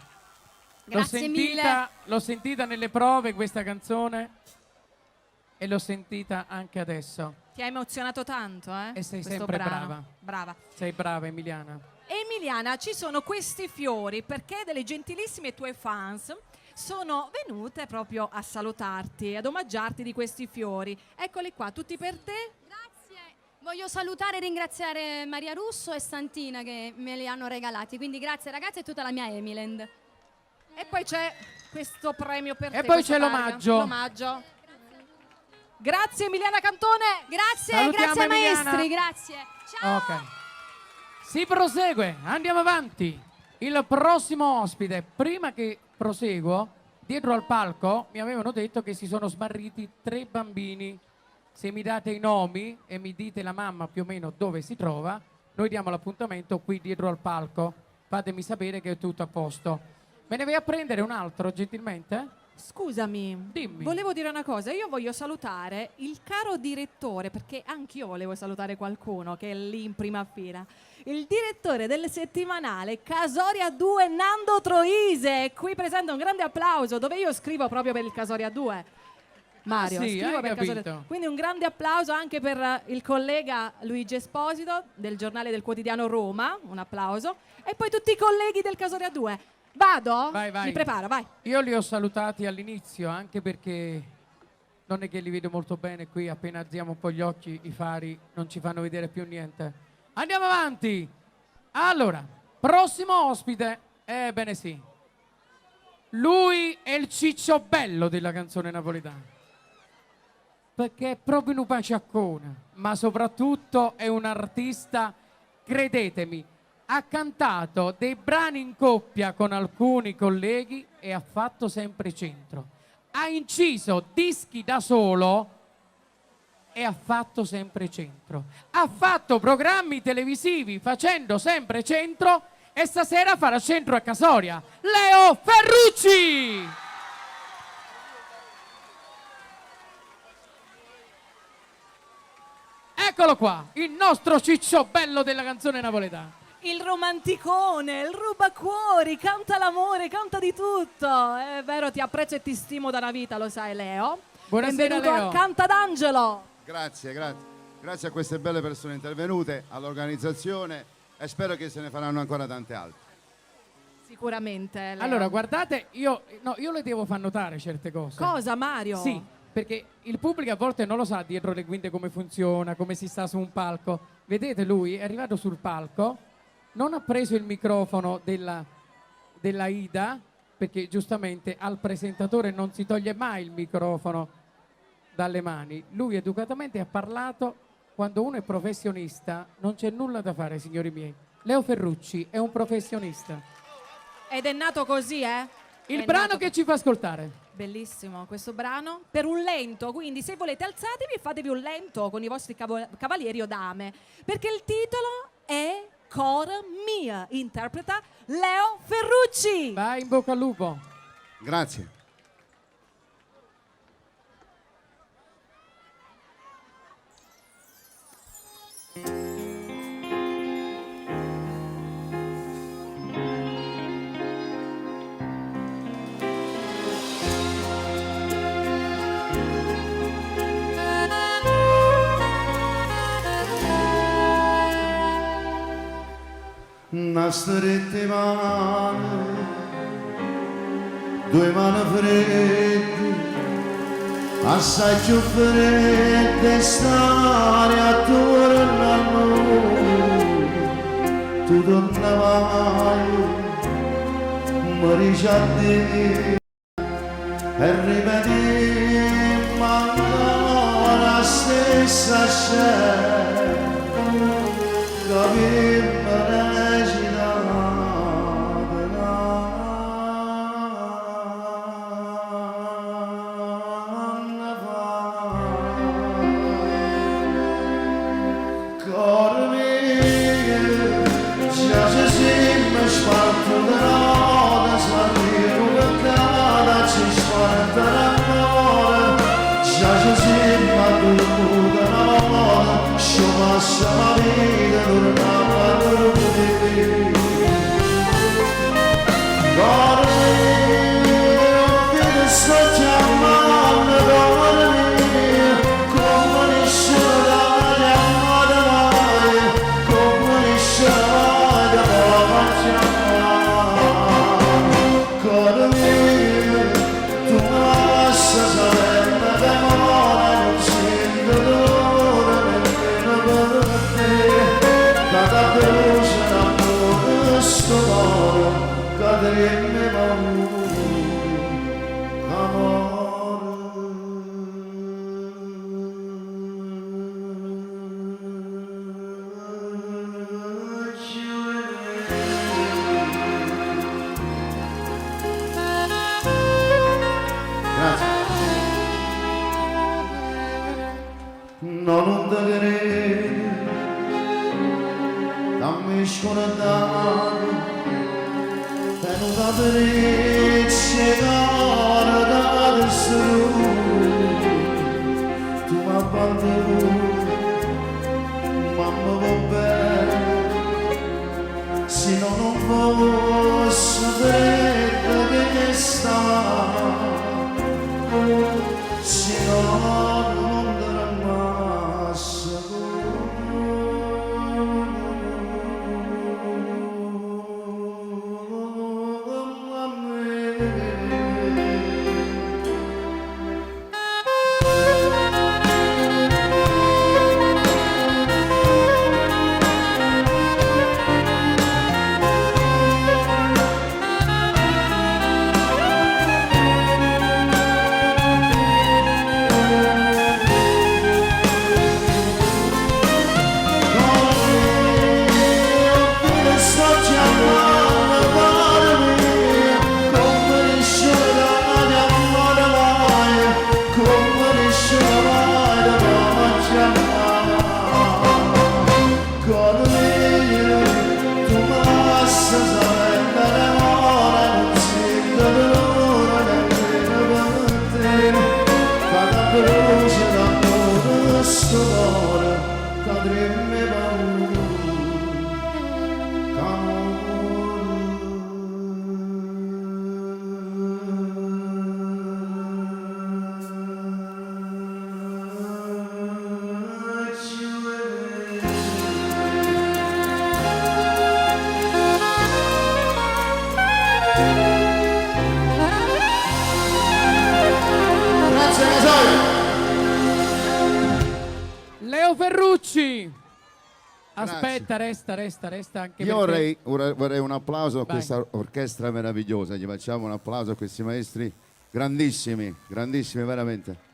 Grazie mille. L'ho sentita nelle prove questa canzone e l'ho sentita anche adesso. Ti ha emozionato tanto, eh? E sei questo sempre brano. brava. Brava. Sei brava, Emiliana. Emiliana, ci sono questi fiori perché delle gentilissime tue fans sono venute proprio a salutarti, ad omaggiarti di questi fiori. Eccoli qua, tutti per te. Grazie. Voglio salutare e ringraziare Maria Russo e Santina che me li hanno regalati. Quindi grazie ragazzi e tutta la mia Emiland. E poi c'è questo premio per te. E poi questa c'è targa. l'omaggio. L'omaggio. Grazie Emiliana Cantone. Grazie, Salutiamo grazie Emiliana. maestri, grazie. Ciao. Ok. Si prosegue, andiamo avanti. Il prossimo ospite, prima che proseguo, dietro al palco mi avevano detto che si sono smarriti 3 bambini. Se mi date i nomi e mi dite la mamma più o meno dove si trova, noi diamo l'appuntamento qui dietro al palco. Fatemi sapere che è tutto a posto. Me ne vai a prendere un altro, gentilmente? Scusami, Dimmi. volevo dire una cosa. Io voglio salutare il caro direttore, perché anch'io volevo salutare qualcuno che è lì in prima fila. Il direttore del settimanale Casoria 2, Nando Troise. Qui presenta un grande applauso, dove io scrivo proprio per il Casoria 2. Mario, sì, scrivo hai per capito. Casoria. Quindi un grande applauso anche per il collega Luigi Esposito del giornale del quotidiano Roma. Un applauso. E poi tutti i colleghi del Casoria 2. Vado? Vai, vai. Mi preparo, vai. Io li ho salutati all'inizio, anche perché non è che li vedo molto bene qui, appena alziamo un po' gli occhi, i fari non ci fanno vedere più niente. Andiamo avanti. Allora, prossimo ospite. Ebbene sì. Lui è il cicciobello della canzone napoletana. Perché è proprio un paciaccone, ma soprattutto è un artista, credetemi, ha cantato dei brani in coppia con alcuni colleghi e ha fatto sempre centro. Ha inciso dischi da solo e ha fatto sempre centro. Ha fatto programmi televisivi facendo sempre centro e stasera farà centro a Casoria. Leo Ferrucci! Eccolo qua, il nostro cicciobello della canzone napoletana. Il romanticone, il rubacuori, canta l'amore, canta di tutto. È vero, ti apprezzo e ti stimo da una vita, lo sai Leo. Buonasera, Benvenuto Leo. a Canta d'Angelo. Grazie, grazie. Grazie a queste belle persone intervenute, all'organizzazione e spero che se ne faranno ancora tante altre. Sicuramente, Leo. Allora, guardate, io le devo far notare certe cose. Cosa, Mario? Sì, perché il pubblico a volte non lo sa dietro le quinte come funziona, come si sta su un palco. Vedete, lui è arrivato sul palco, non ha preso il microfono della Ida, perché giustamente al presentatore non si toglie mai il microfono dalle mani. Lui educatamente ha parlato. Quando uno è professionista non c'è nulla da fare, signori miei. Leo Ferrucci è un professionista. Ed è nato così, eh? Il È brano nato che ci fa ascoltare. Bellissimo questo brano. Per un lento, quindi se volete alzatevi e fatevi un lento con i vostri cavalieri o dame. Perché il titolo è Cora Mia, interpreta Leo Ferrucci. Vai, in bocca al lupo. Grazie. Una strette mani, due mani fredde, assai più fredde stare attorno a noi. Tu tornavai, mi dici addio e ripetemmo ancora la stessa scena. Capimmo Passa la vita, tornava a dormire. brucia d'amore sto cuore che treme paura non te credo, dammi scordato, tenuta per esse cara da distrutto, tu mi abbandono, mamma va bene, se no non posso vedere che sta, se no non darà massa. Leo Ferrucci. Aspetta, resta anche Io perché- vorrei un applauso a Vai. questa orchestra meravigliosa, gli facciamo un applauso a questi maestri grandissimi, grandissimi veramente.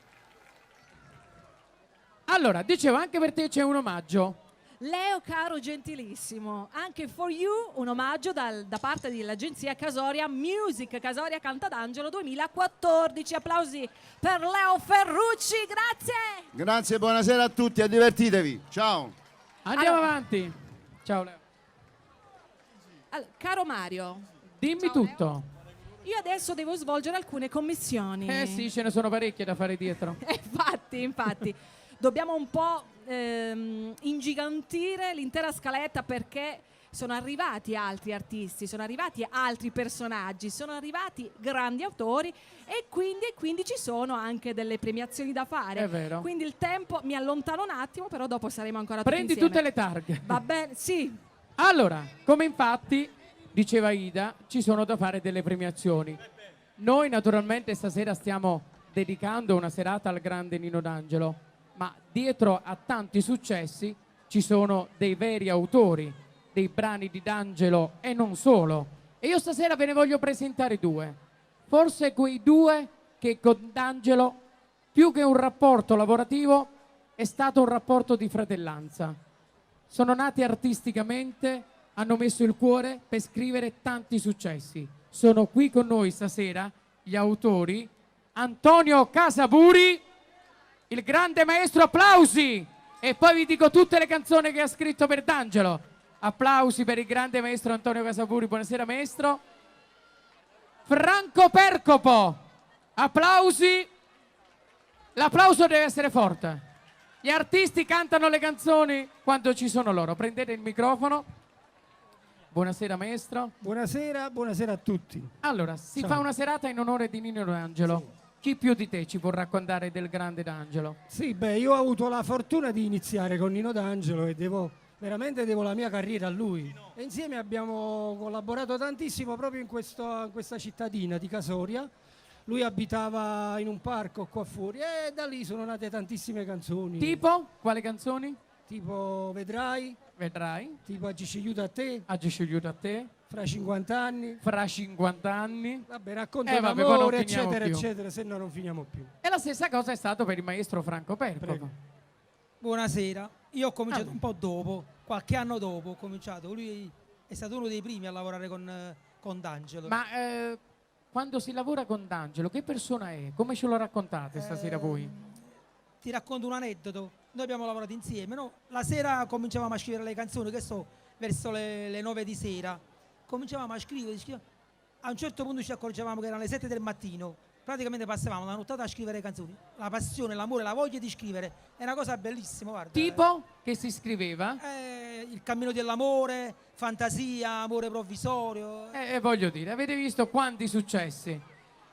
Allora, dicevo, anche per te c'è un omaggio. Leo caro gentilissimo, anche for you un omaggio da parte dell'agenzia Casoria Music, Casoria Cantadangelo 2014. Applausi per Leo Ferrucci, grazie. Grazie, buonasera a tutti, divertitevi. Ciao. Andiamo Allora- avanti. Ciao Leo. Caro Mario, Dimmi tutto. io adesso devo svolgere alcune commissioni. Eh sì, ce ne sono parecchie da fare dietro. Infatti, dobbiamo un po' ingigantire l'intera scaletta perché sono arrivati altri artisti, sono arrivati altri personaggi, sono arrivati grandi autori e quindi ci sono anche delle premiazioni da fare. È vero. Quindi il tempo mi allontano un attimo, però dopo saremo ancora tutti Prendi insieme. tutte le targhe. Va bene, sì. Allora, come infatti diceva Ida, ci sono da fare delle premiazioni. Noi naturalmente stasera stiamo dedicando una serata al grande Nino D'Angelo, ma dietro a tanti successi ci sono dei veri autori dei brani di D'Angelo e non solo. E io stasera ve ne voglio presentare due. Forse quei due che con D'Angelo, più che un rapporto lavorativo, è stato un rapporto di fratellanza. Sono nati artisticamente, hanno messo il cuore per scrivere tanti successi. Sono qui con noi stasera gli autori Antonio Casaburi, il grande maestro, applausi! E poi vi dico tutte le canzoni che ha scritto per D'Angelo. Applausi per il grande maestro Antonio Casaburi, buonasera maestro. Franco Percopo, applausi. L'applauso deve essere forte. Gli artisti cantano le canzoni quando ci sono loro. Prendete il microfono. Buonasera maestro. Buonasera a tutti. Allora, si Ciao. fa una serata in onore di Nino D'Angelo. Chi più di te ci può raccontare del grande D'Angelo? Sì, beh, io ho avuto la fortuna di iniziare con Nino D'Angelo e veramente devo la mia carriera a lui. E insieme abbiamo collaborato tantissimo proprio in questa cittadina di Casoria. Lui abitava in un parco qua fuori e da lì sono nate tantissime canzoni. Tipo? Quale canzoni? tipo Vedrai, tipo Agisci aiuto a te, a te, fra 50 anni, fra 50 anni. vabbè, racconto Vabbè, poi non d'amore, finiamo eccetera, più. eccetera, se no non finiamo più. E la stessa cosa è stato per il maestro Franco Percoco. Prego. Buonasera, io ho cominciato un po' dopo, qualche anno dopo ho cominciato, lui è stato uno dei primi a lavorare con D'Angelo. Ma quando si lavora con D'Angelo, che persona è? Come ce lo raccontate stasera voi? Ti racconto un aneddoto, noi abbiamo lavorato insieme, no? La sera cominciavamo a scrivere le canzoni, che so, verso le 9 di sera, cominciavamo a scrivere, a un certo punto ci accorgevamo che erano le 7 del mattino, praticamente passavamo la nottata a scrivere canzoni, la passione, l'amore, la voglia di scrivere, è una cosa bellissima, guarda. Tipo che si scriveva? Il cammino dell'amore, fantasia, amore provvisorio. Voglio dire, avete visto quanti successi?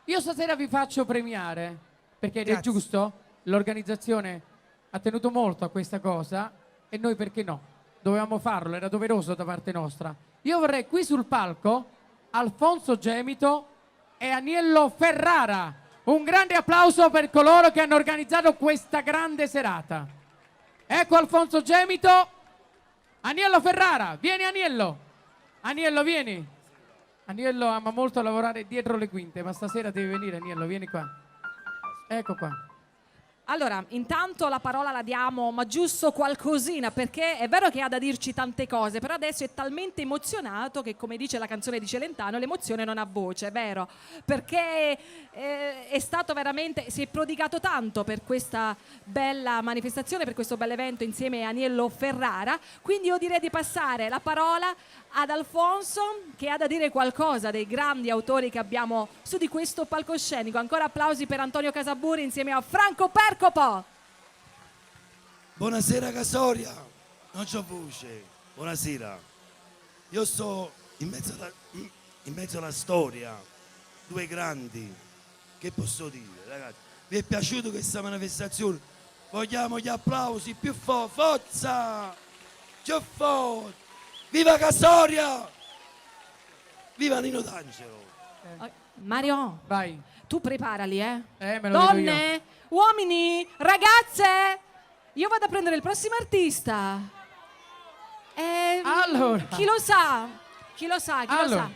Io stasera vi faccio premiare, perché ed è Grazie. giusto, l'organizzazione ha tenuto molto a questa cosa e noi perché no? Dovevamo farlo, era doveroso da parte nostra. Io vorrei qui sul palco Alfonso Gemito e Aniello Ferrara. Un grande applauso per coloro che hanno organizzato questa grande serata. Ecco Alfonso Gemito, Aniello Ferrara, vieni Aniello. Aniello, vieni. Aniello ama molto lavorare dietro le quinte, ma stasera devi venire Aniello, vieni qua. Ecco qua. Allora, intanto la parola la diamo, ma giusto qualcosina, perché è vero che ha da dirci tante cose, però adesso è talmente emozionato che, come dice la canzone di Celentano, l'emozione non ha voce, è vero? Perché è stato veramente, si è prodigato tanto per questa bella manifestazione, per questo bel evento insieme a Aniello Ferrara, quindi io direi di passare la parola ad Alfonso, che ha da dire qualcosa dei grandi autori che abbiamo su di questo palcoscenico. Ancora applausi per Antonio Casaburi insieme a Franco Percoco. Buonasera Casoria, non c'ho voce, buonasera. Io sto in mezzo alla storia, due grandi, che posso dire ragazzi? Vi è piaciuta questa manifestazione? Vogliamo gli applausi più forti, forza! Più forti! Viva Casoria! Viva Nino D'Angelo! Mario, vai. Tu preparali, me lo dico Donne, uomini, ragazze, io vado a prendere il prossimo artista. Allora. Chi lo sa? Chi lo sa? Chi lo sa?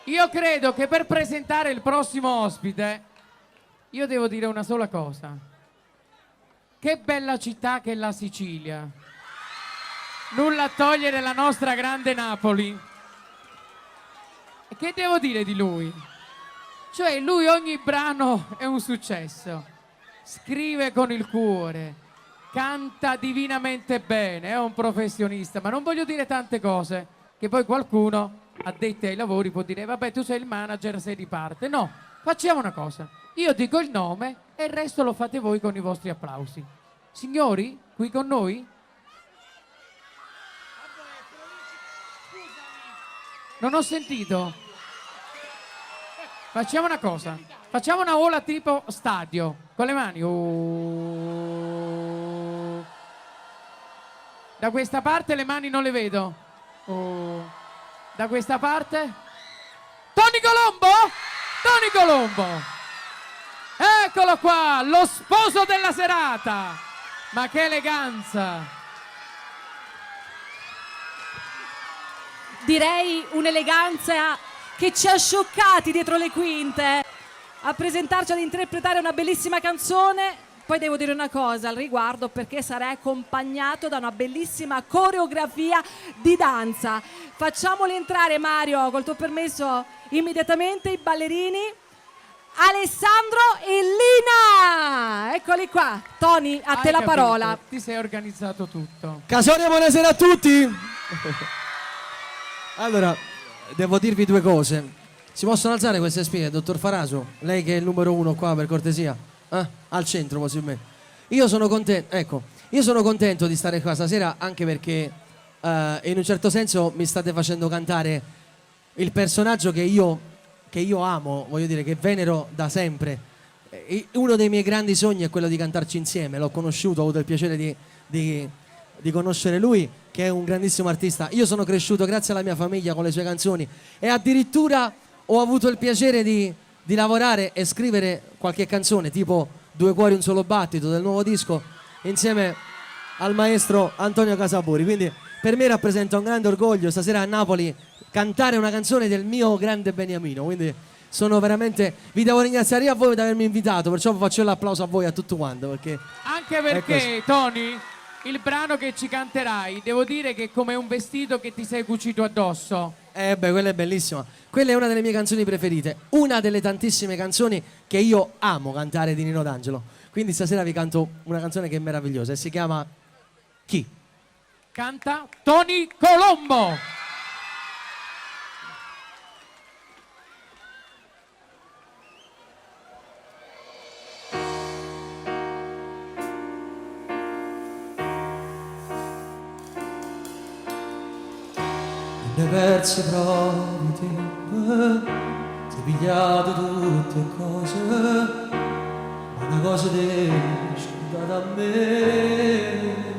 Io credo che per presentare il prossimo ospite, io devo dire una sola cosa. Che bella città che è la Sicilia. Nulla a togliere la nostra grande Napoli. E che devo dire di lui? Cioè lui ogni brano è un successo. Scrive con il cuore, canta divinamente bene, è un professionista, ma non voglio dire tante cose che poi qualcuno addetti ai lavori può dire vabbè tu sei il manager, sei di parte. No, facciamo una cosa, io dico il nome e il resto lo fate voi con i vostri applausi. Signori, qui con noi? Non ho sentito. Facciamo una cosa, facciamo una ola tipo stadio, con le mani. Oh. Da questa parte le mani non le vedo. Oh. Da questa parte? Tony Colombo? Tony Colombo! Eccolo qua, lo sposo della serata! Ma che eleganza! Direi un'eleganza che ci ha scioccati dietro le quinte a presentarci ad interpretare una bellissima canzone. Poi devo dire una cosa al riguardo, perché sarà accompagnato da una bellissima coreografia di danza. Facciamoli entrare, Mario, col tuo permesso, immediatamente i ballerini Alessandro e Lina. Eccoli qua. Tony, a te la Hai capito, parola. Ti sei organizzato tutto. Casoria, buonasera a tutti. Allora, devo dirvi due cose. Si possono alzare queste spie, dottor Faraso? Lei che è il numero uno qua, per cortesia. Al centro possibilmente. Io sono contento, ecco, io sono contento di stare qua stasera, anche perché in un certo senso mi state facendo cantare il personaggio che io amo, voglio dire, che venero da sempre. Uno dei miei grandi sogni è quello di cantarci insieme. L'ho conosciuto, ho avuto il piacere di conoscere lui, che è un grandissimo artista. Io sono cresciuto grazie alla mia famiglia con le sue canzoni e addirittura ho avuto il piacere di lavorare e scrivere qualche canzone, tipo Due cuori un solo battito del nuovo disco, insieme al maestro Antonio Casaburi. Quindi per me rappresenta un grande orgoglio stasera a Napoli cantare una canzone del mio grande Beniamino. Quindi sono veramente, vi devo ringraziare a voi di avermi invitato, perciò faccio l'applauso a voi, a tutto quanto, perché Anche perché, Tony, il brano che ci canterai, devo dire che è come un vestito che ti sei cucito addosso. quella è bellissima. Quella è una delle mie canzoni preferite, una delle tantissime canzoni che io amo cantare di Nino D'Angelo. Quindi stasera vi canto una canzone che è meravigliosa e si chiama Chi? Canta Tony Colombo. Ne persi proprio tempo, ti pigliato tutte cose, ma una cosa ti scordata a me.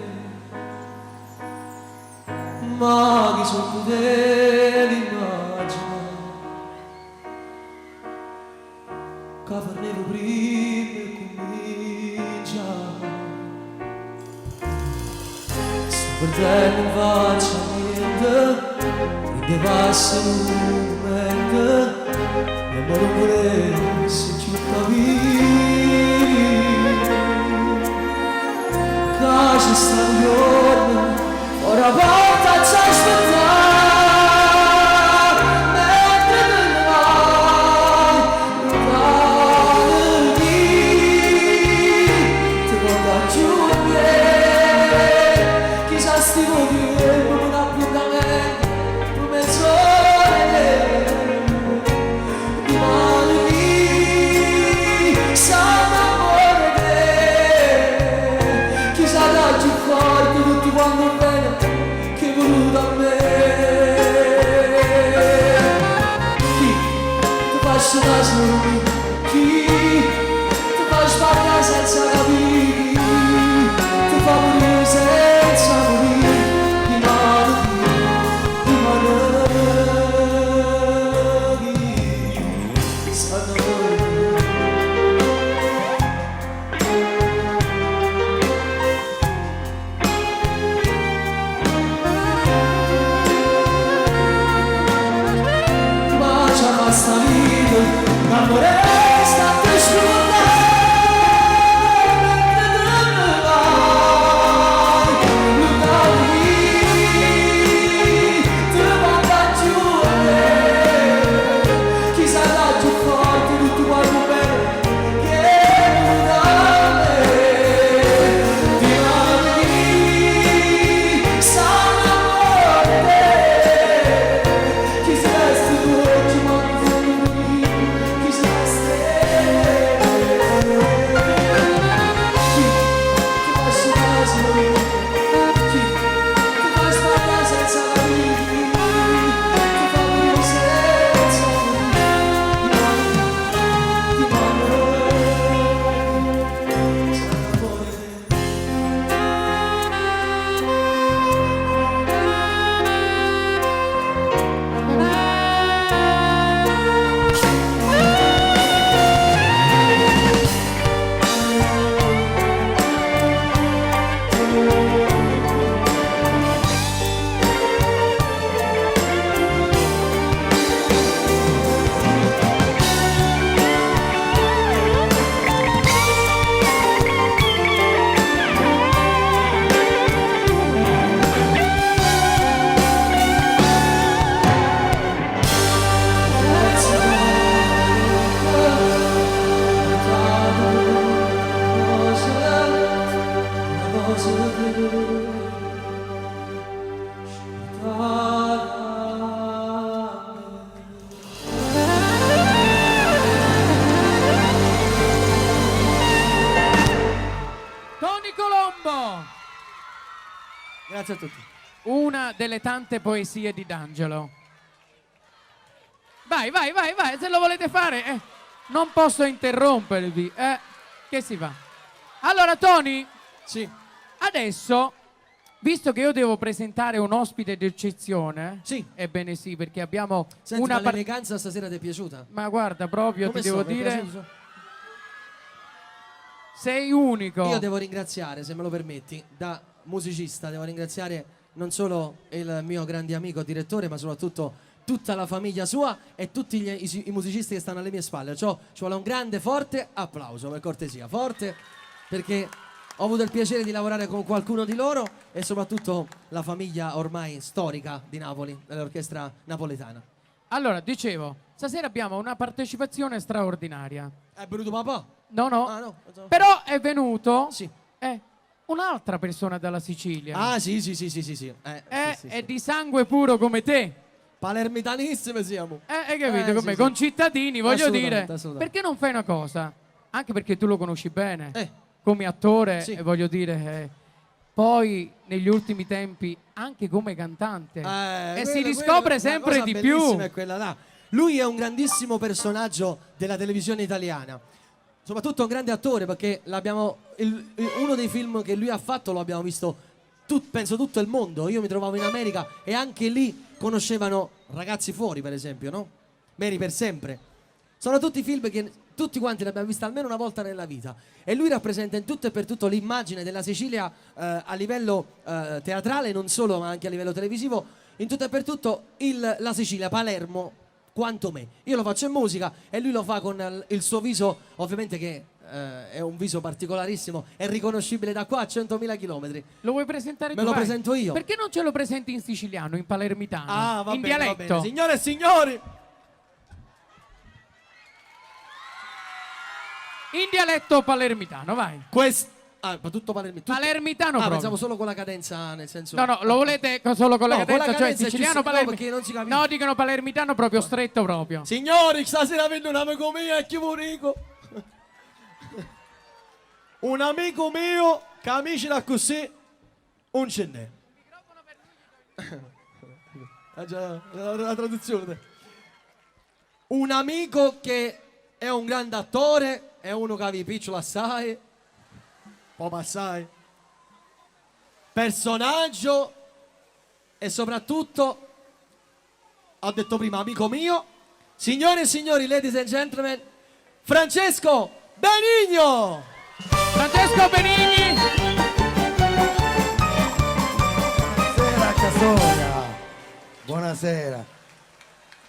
Ma chi sono potevi immaginare che farnevo prima e comincia sto perdendo in faccia niente. Che passa un momento e me lo volessi più capire che c'è stato un giorno ora volta ci aspettare mentre te ne vai lontano di ti porta giù a me chissà sti motivi non appuntamento quando bene che è voluto a me. Chi ti fa scegliere solo me? Chi ti fa sbagliare senza capire? Ti fa morire senza morire? Chi sanno sta vita, l'amore sta per scordare mentre te ne vai lontano di ti porta giù a me chi sarà più forte tutti quanti bene che da me ti mandi sa l'amore chi si resti tu oggi ma Grazie a tutti. Una delle tante poesie di D'Angelo. Vai, se lo volete fare. Non posso interrompervi. Che si fa? Allora, Tony. Sì. Adesso, visto che io devo presentare un ospite d'eccezione. Sì. Ebbene sì, perché abbiamo Senti, una ma l'eleganza stasera ti è piaciuta? Ma guarda, proprio Come ti devo sono? Mi è dire... piaciuto? Sei unico. Io devo ringraziare, se me lo permetti, da musicista, devo ringraziare non solo il mio grande amico direttore, ma soprattutto tutta la famiglia sua e tutti i musicisti che stanno alle mie spalle. Ci vuole un grande, forte applauso, per cortesia. Forte, perché ho avuto il piacere di lavorare con qualcuno di loro e soprattutto la famiglia ormai storica di Napoli, dell'orchestra napoletana. Allora, dicevo, stasera abbiamo una partecipazione straordinaria. È venuto papà? No, no. Ah, no. Però è venuto Sì. un'altra persona dalla Sicilia. Ah, sì. È di sangue puro come te. Palermitanissime siamo. Hai capito come? sì. Concittadini, voglio dire. Assolutamente. Perché non fai una cosa? Anche perché tu lo conosci bene. Come attore, Sì. voglio dire. Poi negli ultimi tempi anche come cantante. E si riscopre sempre di più. È quella là. Lui è un grandissimo personaggio della televisione italiana. Soprattutto un grande attore, perché uno dei film che lui ha fatto lo abbiamo visto penso tutto il mondo. Io mi trovavo in America e anche lì conoscevano Ragazzi fuori, per esempio, no? Mary per sempre. Sono tutti film che tutti quanti li abbiamo visti almeno una volta nella vita e lui rappresenta in tutto e per tutto l'immagine della Sicilia a livello teatrale, non solo, ma anche a livello televisivo, in tutto e per tutto la Sicilia, Palermo, quanto me. Io lo faccio in musica e lui lo fa con il suo viso, ovviamente che è un viso particolarissimo, è riconoscibile da qua a 100.000 chilometri. Lo vuoi presentare tu? Me lo Vai. presento io. Perché non ce lo presenti in siciliano, in palermitano? Ah, va in bene, va dialetto? bene. Signore e signori, In dialetto palermitano, vai. tutto palermitano. Palermitano proprio. Pensavo solo con la cadenza, nel senso. No, lo volete solo con la No, con la cadenza, cioè cadenza siciliano no, palermitano? perché non si capisce. No, dicono palermitano proprio stretto proprio. Signori, stasera vedo un amico mio e chi rico. Un amico mio che amici da così un ce n'è. Già, la traduzione. Un amico che è un grande attore, è uno che vi picciola assai, poi assai, personaggio e soprattutto, ho detto prima, amico mio, signore e signori, ladies and gentlemen, Francesco Benigno! Francesco Benigni! Buonasera Casoria, buonasera.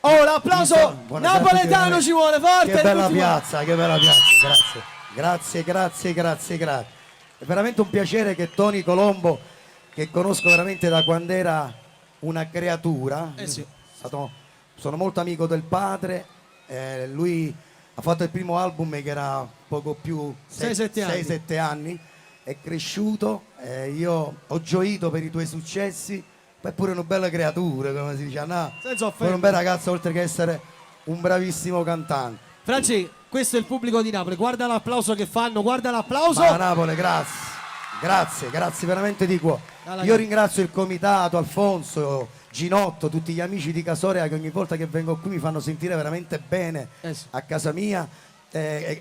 Oh, l'applauso Buonasera napoletano a tutti. ci vuole forte! Che bella tutti piazza, grazie. È veramente un piacere che Tony Colombo, che conosco veramente da quando era una creatura, sì. sono molto amico del padre, lui ha fatto il primo album che era poco più 6-7 anni, è cresciuto, io ho gioito per i tuoi successi, poi pure una bella creatura, come si dice, no? Senza Poi un bel ragazzo oltre che essere un bravissimo cantante. Franci, questo è il pubblico di Napoli, guarda l'applauso che fanno, guarda l'applauso! Ma Napoli, grazie veramente di cuore. Io ringrazio il comitato, Alfonso, Ginotto, tutti gli amici di Casoria che ogni volta che vengo qui mi fanno sentire veramente bene a casa mia,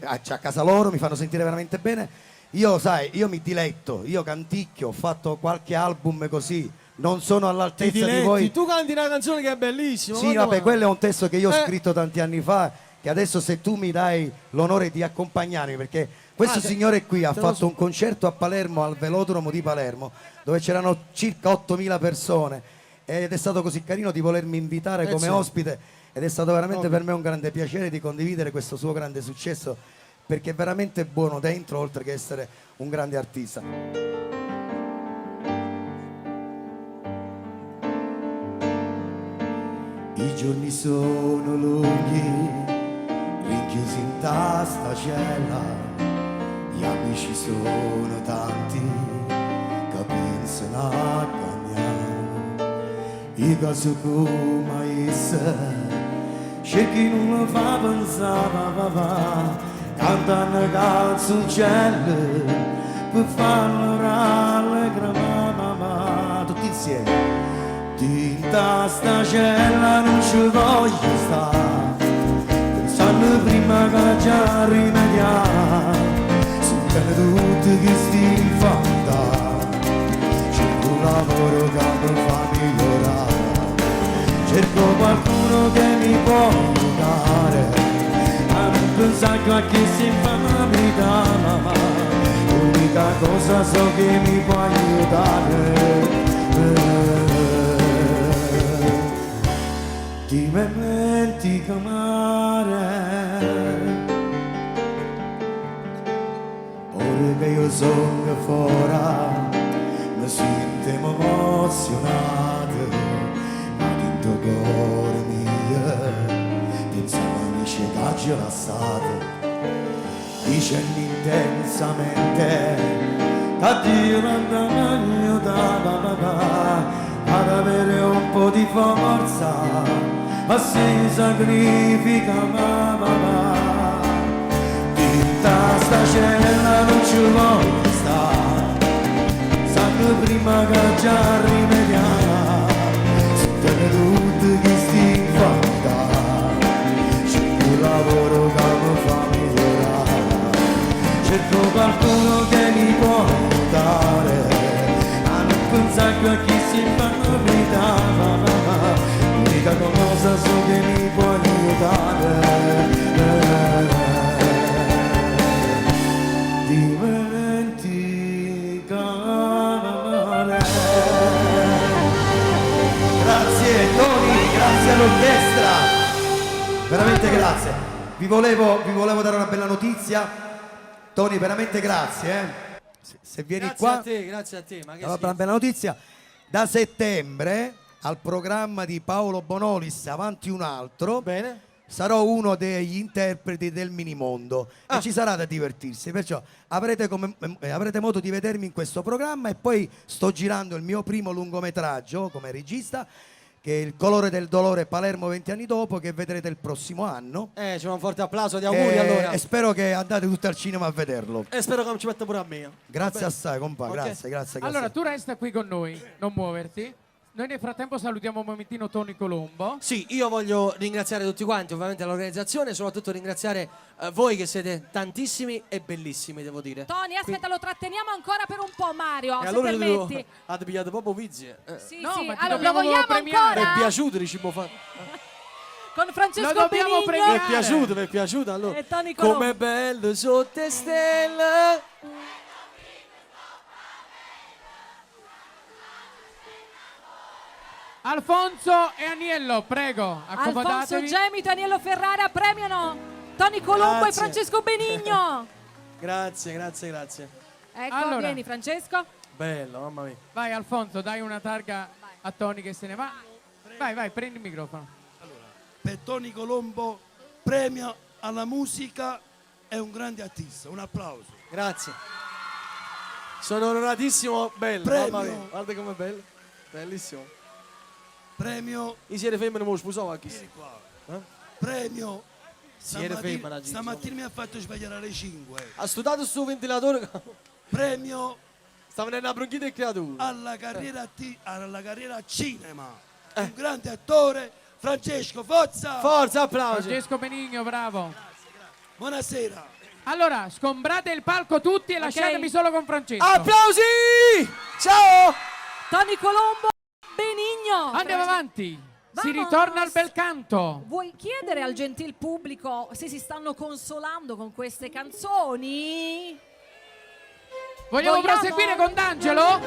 a casa loro mi fanno sentire veramente bene. Io mi diletto, io canticchio, ho fatto qualche album così, non sono all'altezza di voi. Tu canti una canzone che è bellissima. Sì, vabbè, quello è un testo che io ho scritto tanti anni fa, che adesso se tu mi dai l'onore di accompagnarmi, perché questo signore qui ha fatto un concerto a Palermo, al Velodromo di Palermo, dove c'erano circa 8.000 persone ed è stato così carino di volermi invitare come ospite ed è stato veramente per me un grande piacere di condividere questo suo grande successo, perché è veramente buono dentro, oltre che essere un grande artista. I giorni sono lunghi, rinchiusi in sta cella, gli amici sono tanti, che pensano a cagnare. I casi come essa, c'è chi non lo fa pensare, papà, cantano canzoncelle, per farlo rallegrare mamma, tutti insieme. Tinta sta cella non ci voglio stare, pensando prima che già rimediare, sentendo tutti che sti infantare, cerco un lavoro che mi fa migliorare, cerco qualcuno che mi può aiutare, a non pensare che si fa la vita, mamma, l'unica cosa so che mi può aiutare. Dimenticare, ora che io sono fuori mi sento emozionato, ma dentro cuore mio pensavo amici che oggi era stato, dicendo intensamente che Dio non mi aiutava ad avere un po' di forza, ma si sacrifica mamma. Tutta sta cella non ci voglio stare, sanno prima che già rimediamo, sotto tutti questi fatta, c'è un lavoro che mi fa migliorare, cerco qualcuno che mi può aiutare, a non pensare a chi si fanno vita, l'unica cosa so che mi può aiutare. Dimenticare. Grazie Tony, grazie all'orchestra, veramente grazie. Vi volevo dare una bella notizia. Tony, veramente grazie. Se vieni Grazie qua, a te, grazie a te. Ma che una bella notizia. Da settembre al programma di Paolo Bonolis Avanti un altro. Bene. Sarò uno degli interpreti del Minimondo e ci sarà da divertirsi, perciò avrete modo di vedermi in questo programma, e poi sto girando il mio primo lungometraggio come regista, che è Il colore del dolore, Palermo 20 anni dopo, che vedrete il prossimo anno. C'è un forte applauso di auguri allora. E spero che andate tutti al cinema a vederlo. E spero che non ci metta pure a me. Grazie assai, compa, Ok. grazie. Allora, tu resta qui con noi, non muoverti. Noi nel frattempo salutiamo un momentino Tony Colombo. Sì, io voglio ringraziare tutti quanti, ovviamente l'organizzazione, soprattutto ringraziare voi che siete tantissimi e bellissimi, devo dire. Tony, aspetta, lo tratteniamo ancora per un po', Mario, E se allora permetti. avete pigliato proprio vizie. Sì, No, sì, ma ti allora lo dobbiamo vogliamo premiare. Mi è ancora? piaciuto il cibo fatto. Con Francesco Lo dobbiamo Benigno. Mi è piaciuto allora. E Tony Colombo. Com'è bello sotto le stelle. Alfonso e Aniello, prego, Alfonso accomodatevi. Gemito e Aniello Ferrara premiano Tony Colombo Grazie. e Francesco Benigno. Grazie. Ecco, Allora. vieni Francesco. Bello, mamma mia. Vai Alfonso, dai una targa a Tony che se ne va. Vai, prendi il microfono. Per Tony Colombo, premio alla musica, è un grande artista, un applauso. Grazie. Sono onoratissimo, bello, Premio. mamma mia. Guarda com'è bello. Bellissimo. Premio, I siete femmine me lo sposavo anche se. vieni qua. Premio, Siete femmina, Gigi. stamattina mi ha fatto svegliare alle 5. Ha studiato sul ventilatore. Premio Sta venendo la bronchite e creatura. alla carriera, alla carriera cinema. Un grande attore, Francesco Fozza. Forza, applausi. Francesco Benigno, bravo. Buonasera. Allora, sgombrate il palco tutti e lasciatemi solo con Francesco. Applausi! Ciao! Tony Colombo, Benigno. Andiamo avanti. Si Vamos. ritorna al bel canto. Vuoi chiedere al gentil pubblico se si stanno consolando con queste canzoni? Vogliamo Vogliamo? proseguire con D'Angelo?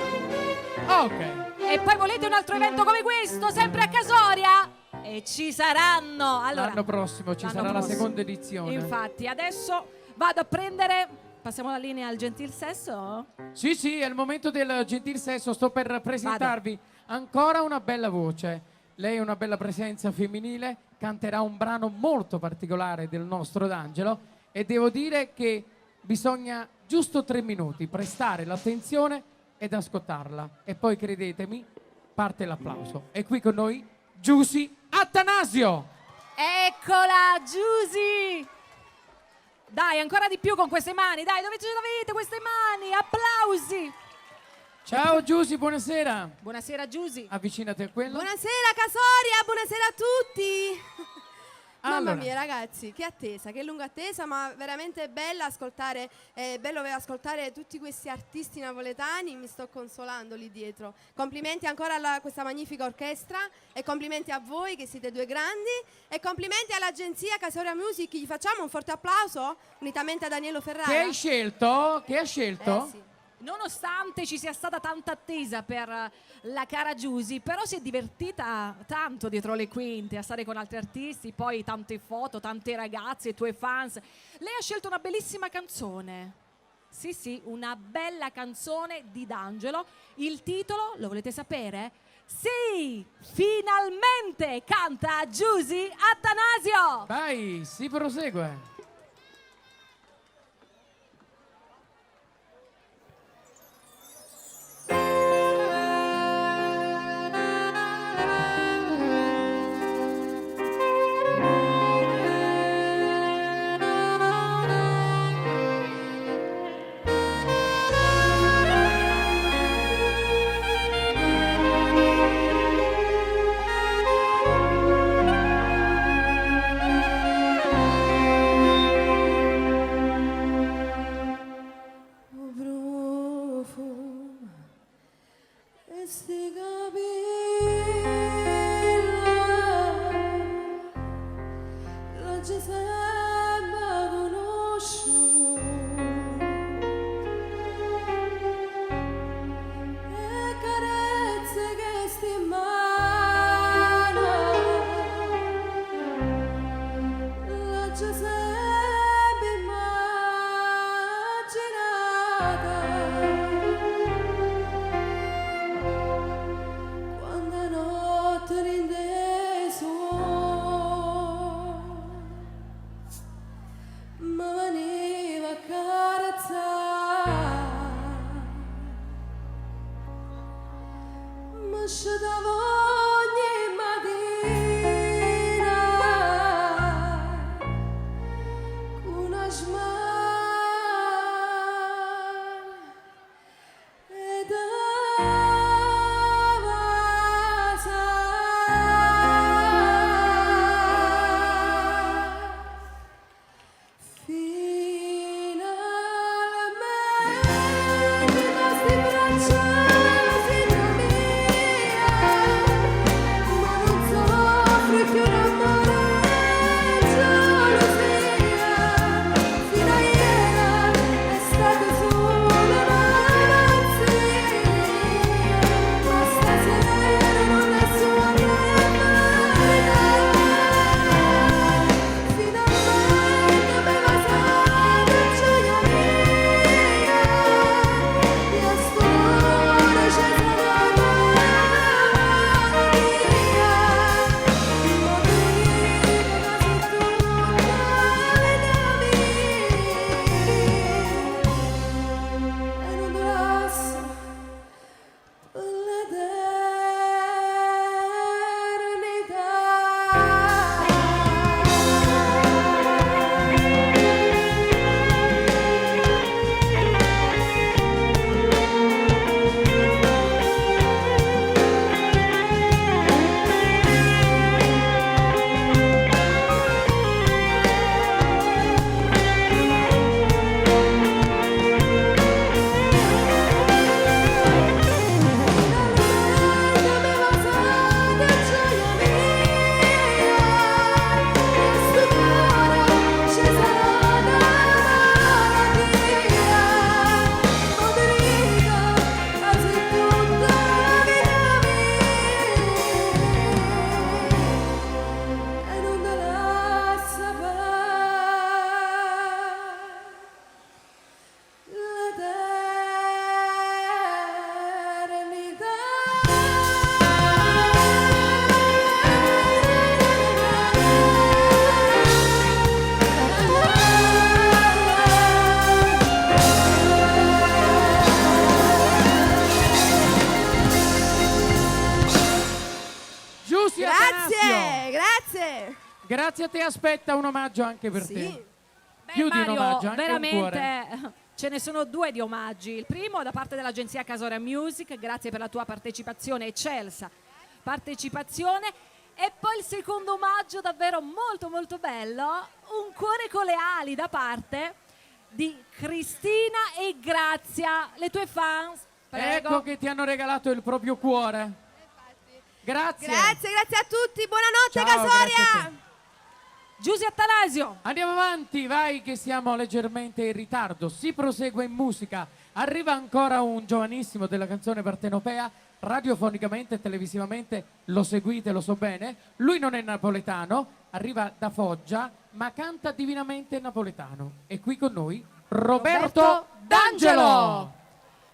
Ok. E poi volete un altro evento come questo, sempre a Casoria? E ci saranno. Allora, L'anno prossimo ci l'anno sarà la prossimo. seconda edizione. Infatti, adesso vado a prendere. Passiamo la linea al gentil sesso? Sì, è il momento del gentil sesso. Sto per presentarvi ancora una bella voce. Lei è una bella presenza femminile, canterà un brano molto particolare del nostro D'Angelo e devo dire che bisogna giusto 3 minuti prestare l'attenzione ed ascoltarla. E poi credetemi, parte l'applauso. È qui con noi Giusy Attanasio. Eccola, Giusy! Dai, ancora di più con queste mani, dai, dove ce l'avete queste mani? Applausi! Ciao Giusy, buonasera. Buonasera Giusy. Avvicinati a quello. Buonasera Casoria, buonasera a tutti. Mamma Allora. mia ragazzi, che attesa, che lunga attesa, ma veramente bella ascoltare, bello ascoltare tutti questi artisti napoletani, mi sto consolando lì dietro. Complimenti ancora a questa magnifica orchestra e complimenti a voi che siete 2 grandi e complimenti all'agenzia Casoria Music, gli facciamo un forte applauso unitamente a Daniello Ferrara. Che hai scelto? Che ha scelto? Sì. nonostante ci sia stata tanta attesa per la cara Giusy, però si è divertita tanto dietro le quinte a stare con altri artisti, poi tante foto, tante ragazze, tue fans. Lei ha scelto una bellissima canzone. Sì, sì, una bella canzone di D'Angelo. Il titolo, lo volete sapere? Sì, finalmente canta Giusy Attanasio. Vai, si prosegue. Grazie a te, aspetta un omaggio anche per te. Beh, Più di un Mario, omaggio, anche un cuore. veramente ce ne sono due di omaggi. Il primo da parte dell'agenzia Casoria Music, grazie per la tua partecipazione, eccelsa partecipazione. E poi il secondo omaggio davvero molto molto bello, un cuore con le ali da parte di Cristina e Grazia, le tue fans. Prego. Ecco che ti hanno regalato il proprio cuore. Grazie. Grazie a tutti, buonanotte Ciao, Casoria. grazie a te. Giusy Attanasio. Andiamo avanti, vai che siamo leggermente in ritardo. Si prosegue in musica Arriva ancora un giovanissimo della canzone partenopea, radiofonicamente e televisivamente lo seguite, lo so bene. Lui non è napoletano, arriva da Foggia, ma canta divinamente napoletano. E qui con noi Roberto D'Angelo.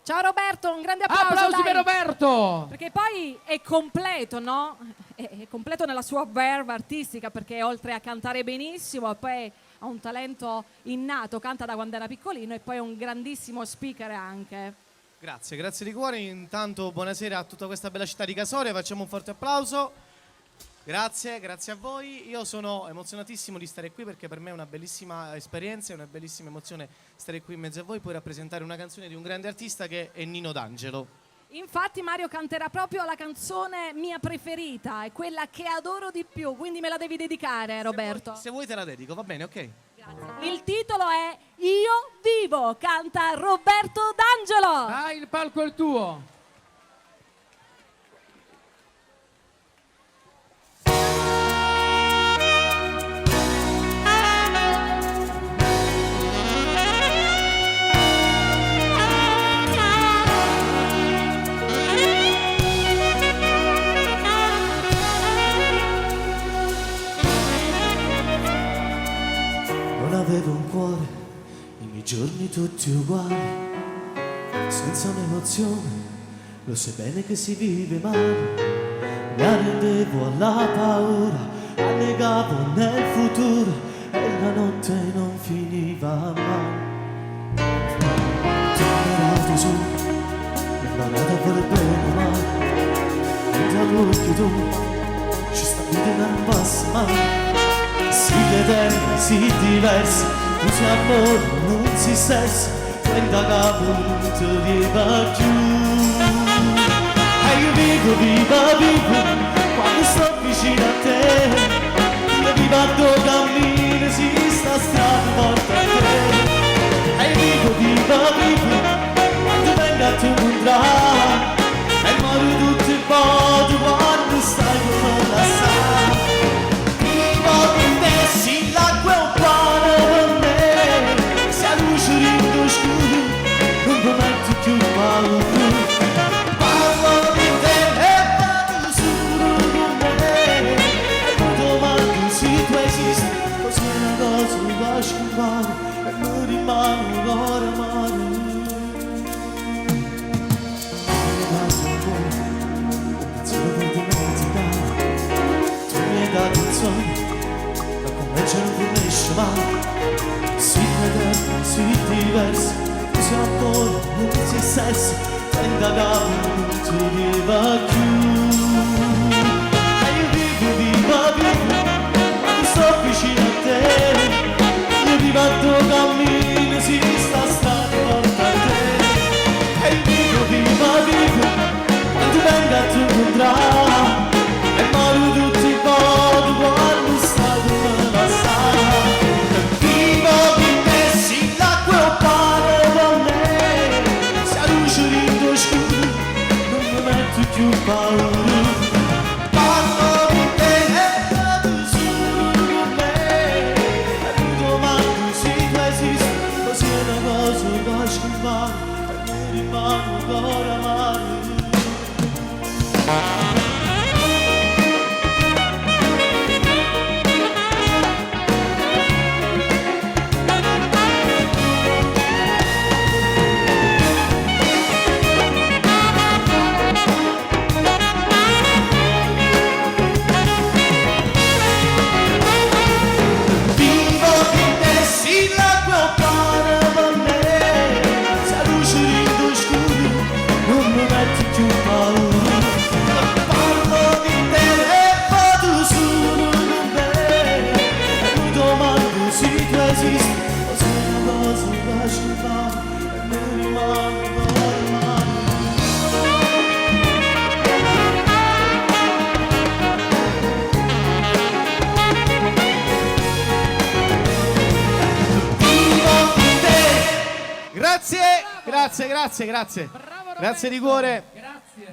Ciao Roberto, un grande applauso. Applausi dai. per Roberto. Perché poi è completo, no? È completo nella sua verve artistica, perché oltre a cantare benissimo, e poi ha un talento innato, canta da quando era piccolino e poi è un grandissimo speaker anche. Grazie, grazie di cuore. Intanto buonasera a tutta questa bella città di Casoria, facciamo un forte applauso. Grazie, grazie a voi. Io sono emozionatissimo di stare qui perché per me è una bellissima esperienza, è una bellissima emozione stare qui in mezzo a voi, poi rappresentare una canzone di un grande artista che è Nino D'Angelo. Infatti Mario canterà proprio la canzone mia preferita, è quella che adoro di più, quindi me la devi dedicare, Roberto. Se vuoi te la dedico, va bene, ok? Il titolo è Io vivo, canta Roberto D'Angelo. Dai, il palco è il tuo. Non avevo un cuore, i miei giorni tutti uguali, senza un'emozione, lo sai bene che si vive male. Mi arrendevo alla paura, annegavo nel futuro e la notte non finiva mai. Tornerò su, mi mandato a voler bene mai, e dall'occhio tu ci sta vita non passa mai. Si eterni, si diversi, non si amore, non si sesso, prenda capo, non ti viva più. E io vivo, vivo, quando sto vicino a te, io vivo a tuo cammino, si sta strada porta a te. E vivo, quando venga a tu incontrare, e muore tutti i modi quando stai con la sa. Se l'acqua è un pane per me, se la luce rinde scuro, non mi metti più paura. Parlo di te e vado solo con me, e mi domando se tu esisti, così una cosa mi lascio fare e mi rimane ancora male. Tu mi hai dato il sogno, e ce non finisce mai. Si eterni, si diversi, non si amore, non si sesso, prenda capo, non ti viva più. E io vivo, quando sto vicino a te, io vivo a tuo cammino, si sta strada porta a te. E io vivo, quando venga a tu incontrare, e muoio tutti i modi quando stai con me. Vivo con te, sì, l'acqua è un pane per me, se la luce rinde scuro, non mi metti più paura. Parlo con te e vado solo con me, e mi domando se tu esisti, così è una cosa da scompare, e mi rimane ancora male. Grazie. Grazie di cuore.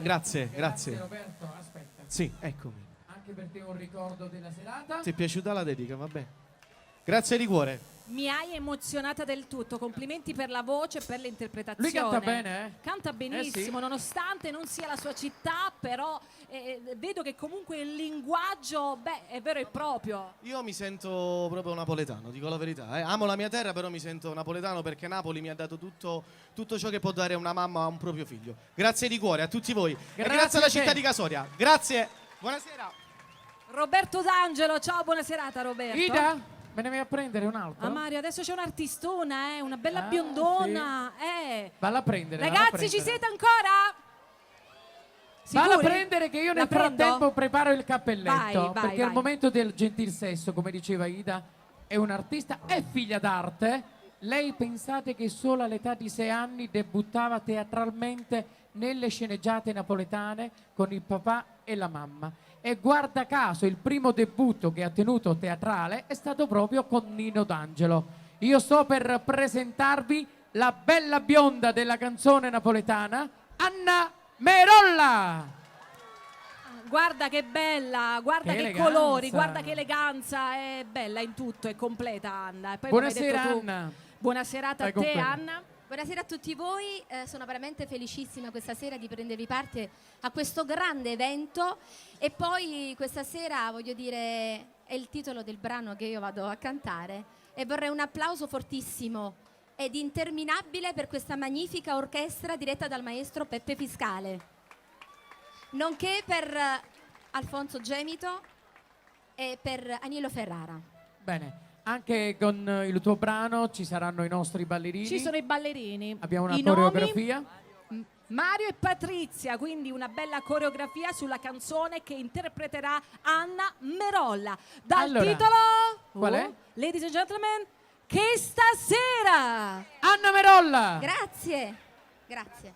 Grazie. Grazie. Roberto, aspetta. Sì, eccomi. Anche per te un ricordo della serata. Ti è piaciuta la dedica, vabbè. Grazie di cuore. Mi hai emozionata del tutto, complimenti per la voce e per l'interpretazione. Lui canta bene, eh? Canta benissimo, sì. nonostante non sia la sua città, però vedo che comunque il linguaggio, è vero e proprio. Io mi sento proprio napoletano, dico la verità. Amo la mia terra, però mi sento napoletano perché Napoli mi ha dato tutto ciò che può dare una mamma a un proprio figlio. Grazie di cuore a tutti voi. E grazie alla a te. città di Casoria. Grazie. Buonasera. Roberto D'Angelo, ciao, buona serata Roberto. Ida, me ne vai a prendere un altro? Ah Mario, adesso c'è un'artistona, una bella biondona. Valla a prendere. Ragazzi, ci siete ancora? Valla a Sicuri? prendere che io La nel prendo? frattempo preparo il cappelletto. Vai, perché vai. al momento del gentil sesso, come diceva Ida, è un'artista, è figlia d'arte. Lei pensate che solo all'età di 6 anni debuttava teatralmente nelle sceneggiate napoletane con il papà e la mamma. E guarda caso il primo debutto che ha tenuto teatrale è stato proprio con Nino D'Angelo. Io sto per presentarvi la bella bionda della canzone napoletana, Anna Merolla. Guarda che bella, guarda Che che eleganza. colori, guarda che eleganza, è bella in tutto, è completa Anna. E poi, come hai Buonasera detto tu, Anna. buona serata Vai a con te quella. Anna. Buonasera a tutti voi, sono veramente felicissima questa sera di prendervi parte a questo grande evento e poi questa sera, voglio dire, è il titolo del brano che io vado a cantare e vorrei un applauso fortissimo ed interminabile per questa magnifica orchestra diretta dal maestro Peppe Fiscale, nonché per Alfonso Gemito e per Aniello Ferrara. Bene, anche con il tuo brano ci saranno i nostri ballerini. Ci sono i ballerini. Abbiamo una I coreografia. nomi, Mario e Patrizia, quindi una bella coreografia sulla canzone che interpreterà Anna Merolla. Dal Allora, titolo qual è? Ladies and gentlemen, Che stasera! Anna Merolla! Grazie, grazie.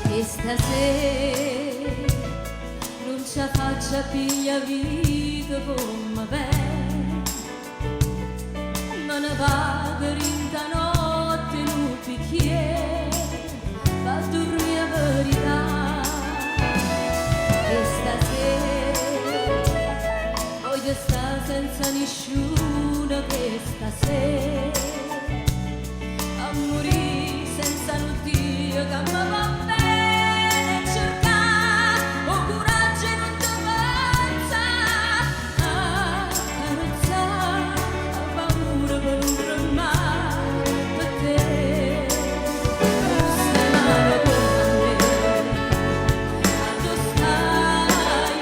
Che stasera non ci faccia piglia vita come bene, ma ne vado rinta notte in un bicchiere, va a dormire a verità. Che stasera voglio stare senza nessuno, che stasera a morire senza un Dio che mi va bene cercare o coraggio e non ti pensa a carozzare a paura per un tremare per te. Questa mano con me a tu stai,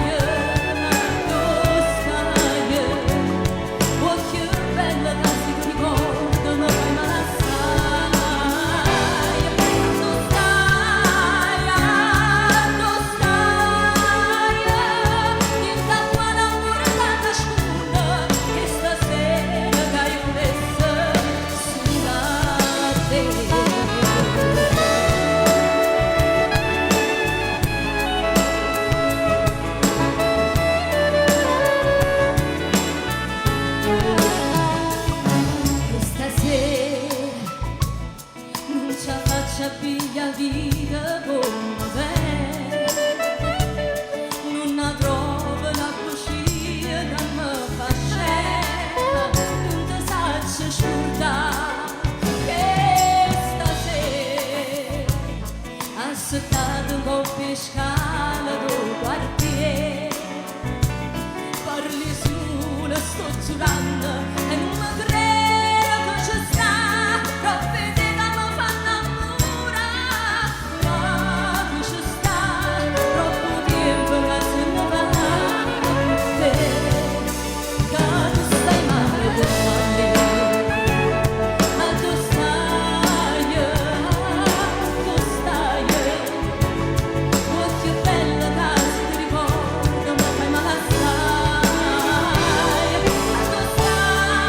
occhio bello che si ricorda ma poi me la non ci faccia piglia vita come me, non la trovo la cucina che mi fa scena, non ti saccia scordare che stasera aspettato un po' per scala del quartiere, parli solo, sto giurando e non mi credo che ci sta, troppe idee che mi fanno innamorare, ma che ci sta, troppo tempo che se ne va con te, che tu stai male con me, ma tu stai, occhio bello che si ricorda, ma poi me la stai, ma tu stai.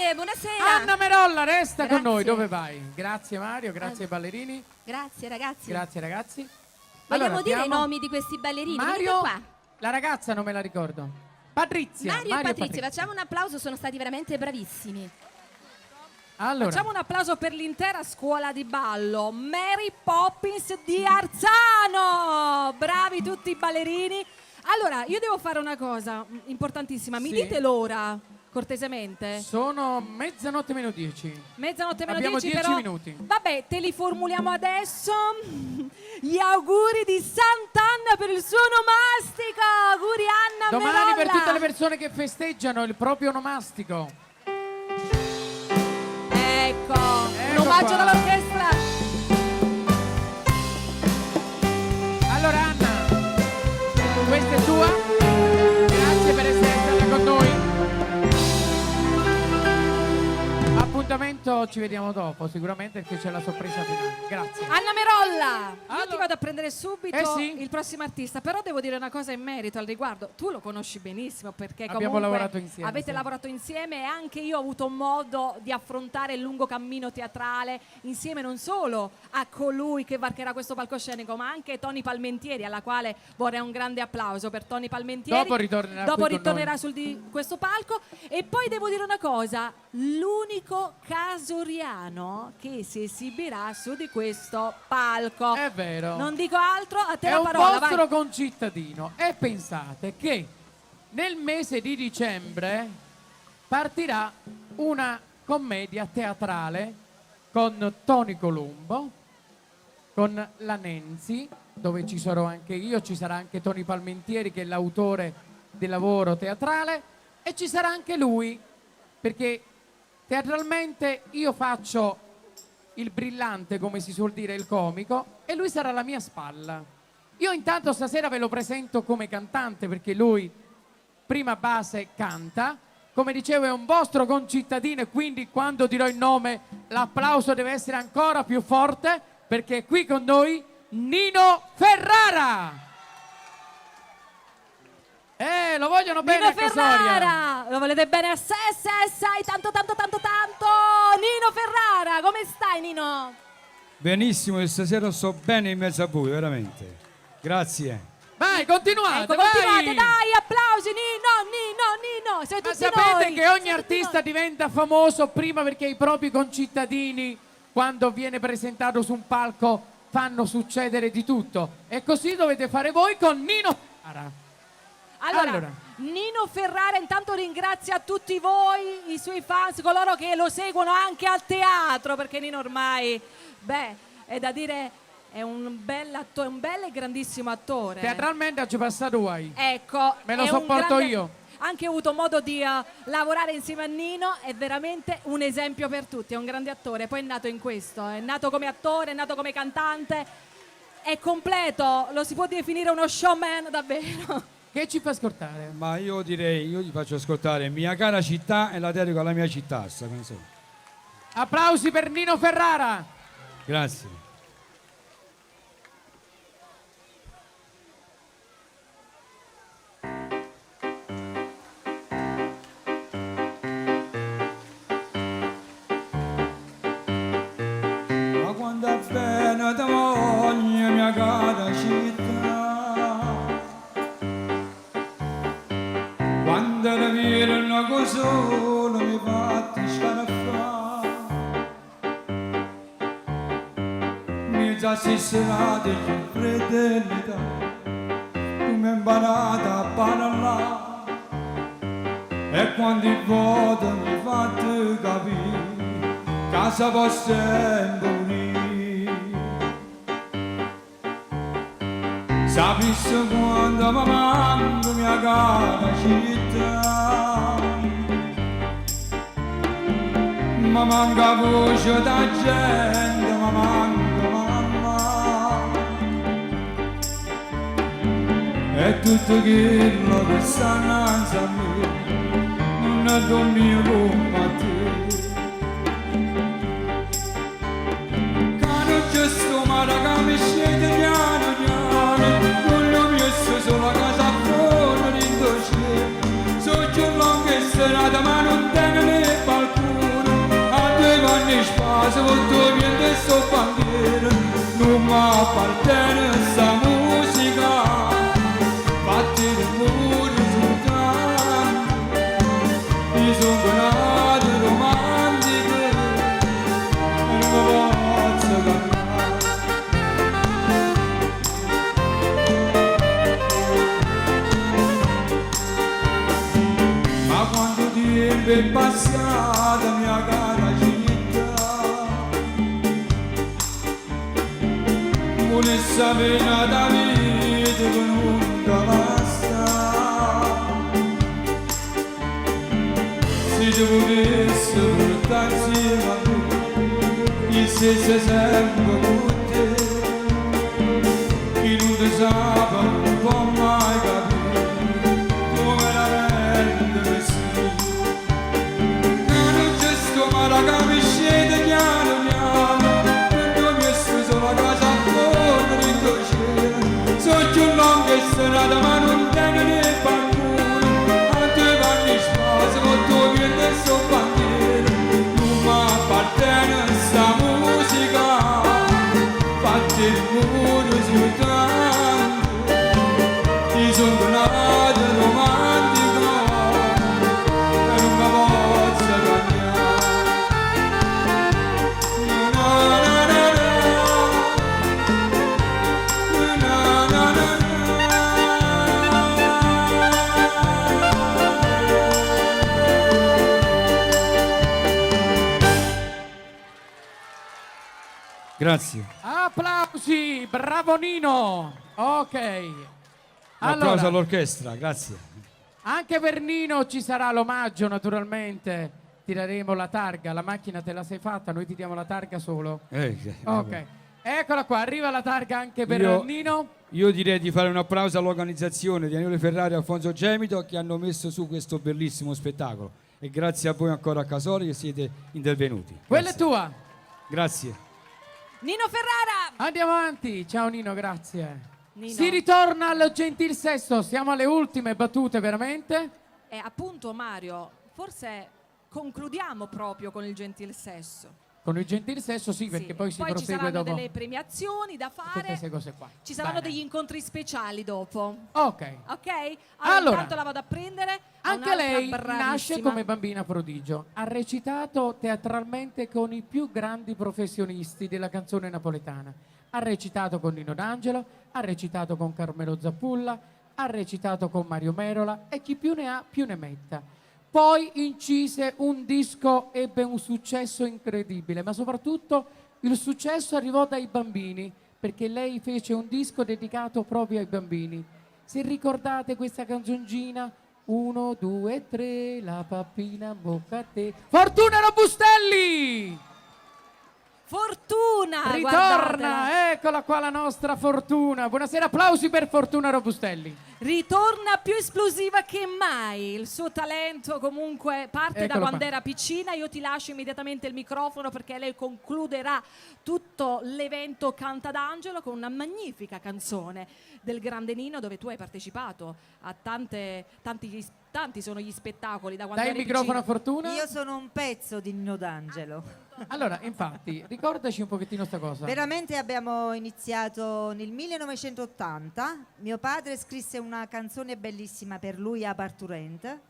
Grazie, buonasera. Anna Merolla, resta con Grazie. noi. Dove vai? Grazie Mario, grazie ai ballerini. Grazie ragazzi. Grazie ragazzi. Vogliamo dire i abbiamo nomi di questi ballerini? Venite Mario, qua. la ragazza non me la ricordo. Patrizia. Mario e Patrizia, facciamo un applauso, sono stati veramente bravissimi. Allora. Facciamo un applauso per l'intera scuola di ballo Mary Poppins di Arzano. Bravi tutti i ballerini. Allora, io devo fare una cosa importantissima. Mi Sì. dite l'ora, cortesemente? Sono mezzanotte meno 10. Mezzanotte meno Abbiamo 10, 10 però. minuti. Vabbè, te li formuliamo adesso. Gli auguri di Sant'Anna per il suo onomastico. Auguri Anna Domani per Merolla. tutte le persone che festeggiano il proprio onomastico. Ecco, un omaggio qua. dall'orchestra. Allora Anna, questa è tua. Grazie per essere stata con noi. Appuntamento, ci vediamo dopo, sicuramente, perché c'è la sorpresa finale. Grazie. Anna Merolla, io ti vado a prendere subito sì. il prossimo artista, però devo dire una cosa in merito al riguardo. Tu lo conosci benissimo perché Abbiamo comunque lavorato insieme, avete sì. lavorato insieme e anche io ho avuto modo di affrontare il lungo cammino teatrale insieme non solo a colui che varcherà questo palcoscenico, ma anche Tony Palmentieri, alla quale vorrei un grande applauso per Tony Palmentieri. Dopo ritornerà Dopo qui con ritornerà noi. sul di questo palco. E poi devo dire una cosa, l'unico casoriano che si esibirà su di questo palco. È vero. Non dico altro, a te È la un parola, vostro vai. concittadino e pensate che nel mese di dicembre partirà una commedia teatrale con Tony Colombo, con la Nenzi, dove ci sarò anche io, ci sarà anche Tony Palmentieri che è l'autore del lavoro teatrale e ci sarà anche lui perché teatralmente io faccio il brillante, come si suol dire, il comico, e lui sarà alla mia spalla. Io intanto stasera ve lo presento come cantante perché lui prima base canta, come dicevo è un vostro concittadino e quindi quando dirò il nome l'applauso deve essere ancora più forte perché è qui con noi Nino Ferrara. Lo vogliono bene Nino a Casoria. Ferrara, lo volete bene a sai tanto. Nino Ferrara, come stai Nino? Benissimo, e stasera sto bene in mezzo a voi, veramente. Grazie. Vai, continuate, Ecco, continuate, vai. dai, applausi, Nino, sei Ma tutti sapete noi. che ogni artista diventa famoso prima perché i propri concittadini, quando viene presentato su un palco, fanno succedere di tutto. E così dovete fare voi con Nino Ferrara. Allora, Nino Ferrara intanto ringrazia tutti voi, i suoi fans, coloro che lo seguono anche al teatro, perché Nino ormai, è da dire, è un bel attore, un bel e grandissimo attore. Teatralmente ci passato guai. Ecco, Me lo è un sopporto grande- io. Anche ho avuto modo di lavorare insieme a Nino, è veramente un esempio per tutti, è un grande attore, poi è nato in questo, è nato come attore, è nato come cantante, è completo, lo si può definire uno showman davvero. Che ci fa ascoltare? Ma io direi, io gli faccio ascoltare Mia cara città e la dedico alla mia città, sta canzone. Applausi per Nino Ferrara. Grazie. Ma quando è bene ti voglio, mia cara città, quando ne viene una cosa sola mi fatti scarafare, mi già si serate in fraternità, tu mi hai imparato a parlare e quando il voto mi fate capire casa può sempre unire. Sapessi quando mi manca mia cara città, mi manca voce da gente, mi manca mamma e tutto quello che sta innanzi a me non è dormire come a te. Giusto ma raga mi scende piano piano, non l'ho messo solo a casa fuori in dolce, so giù lunga serata ma non tengo né balcone, vanni spasa tutto viene sto bandiera, non mi appartiene sta musica, fatti rumore soltanto, mi sono nate romantiche, e non posso cantare. Ma quando tempo è passata mia cara città, vuole sapere da vita che nunca basta. Se ti volesse portare insieme a me, il stesso sempre con te, chi non ti sa non può mai capire come la rende vestita. Non c'è sto mare che mi scende piano piano, non mi è scuso la casa a fuori in cielo. So più lunga strada ma non tengo né balcone, a te vanni spasa con tuo viene sto bandiera, non mi appartiene sta musica, fatti il muro soltanto, ti sono donato romantico e non mi posso cambiare. Na na na na, na na na Grazie. Applausi, bravo Nino. Ok. Applauso Allora, all'orchestra, grazie. anche per Nino ci sarà l'omaggio, naturalmente. Tireremo la targa, la macchina te la sei fatta, noi ti diamo la targa solo. Ok. Eccola qua, arriva la targa anche per Nino. Io direi di fare un applauso all'organizzazione di Aniello Ferrari e Alfonso Gemito che hanno messo su questo bellissimo spettacolo. E grazie a voi ancora a Casori che siete intervenuti. Quella è tua. Grazie. Nino Ferrara! Andiamo avanti. Ciao Nino, grazie. Nino. Si ritorna al gentil sesto, siamo alle ultime battute veramente. E appunto Mario, forse concludiamo proprio con il gentil sesso. Con il gentil sesso sì, perché poi si Poi ci prosegue saranno dopo. delle premiazioni da Tutte fare. queste cose qua. Ci saranno Bene. degli incontri speciali dopo. Ok. Ok? Allora, intanto la vado a prendere. Anche Un'altra lei bravissima. nasce come bambina prodigio. Ha recitato teatralmente con i più grandi professionisti della canzone napoletana. Ha recitato con Nino D'Angelo, ha recitato con Carmelo Zappulla, ha recitato con Mario Merola e chi più ne ha più ne metta. Poi incise un disco, ebbe un successo incredibile, ma soprattutto il successo arrivò dai bambini, perché lei fece un disco dedicato proprio ai bambini. Se ricordate questa canzoncina, 1, 2, 3, la pappina in bocca a te. Fortuna Robustelli! Fortuna! Ritorna, guardatela. eccola qua la nostra Fortuna. Buonasera, applausi per Fortuna Robustelli. Ritorna più esplosiva che mai. Il suo talento comunque parte da Eccolo quando qua. era piccina. Io ti lascio immediatamente il microfono perché lei concluderà tutto l'evento Canta d'Angelo con una magnifica canzone del grande Nino dove tu hai partecipato a tanti sono gli spettacoli da quando Dai il eri microfono piccina. a Fortuna. Io sono un pezzo di Nino D'Angelo. Allora, infatti, ricordaci un pochettino sta cosa. Veramente abbiamo iniziato nel 1980. Mio padre scrisse una canzone bellissima per lui a Parturente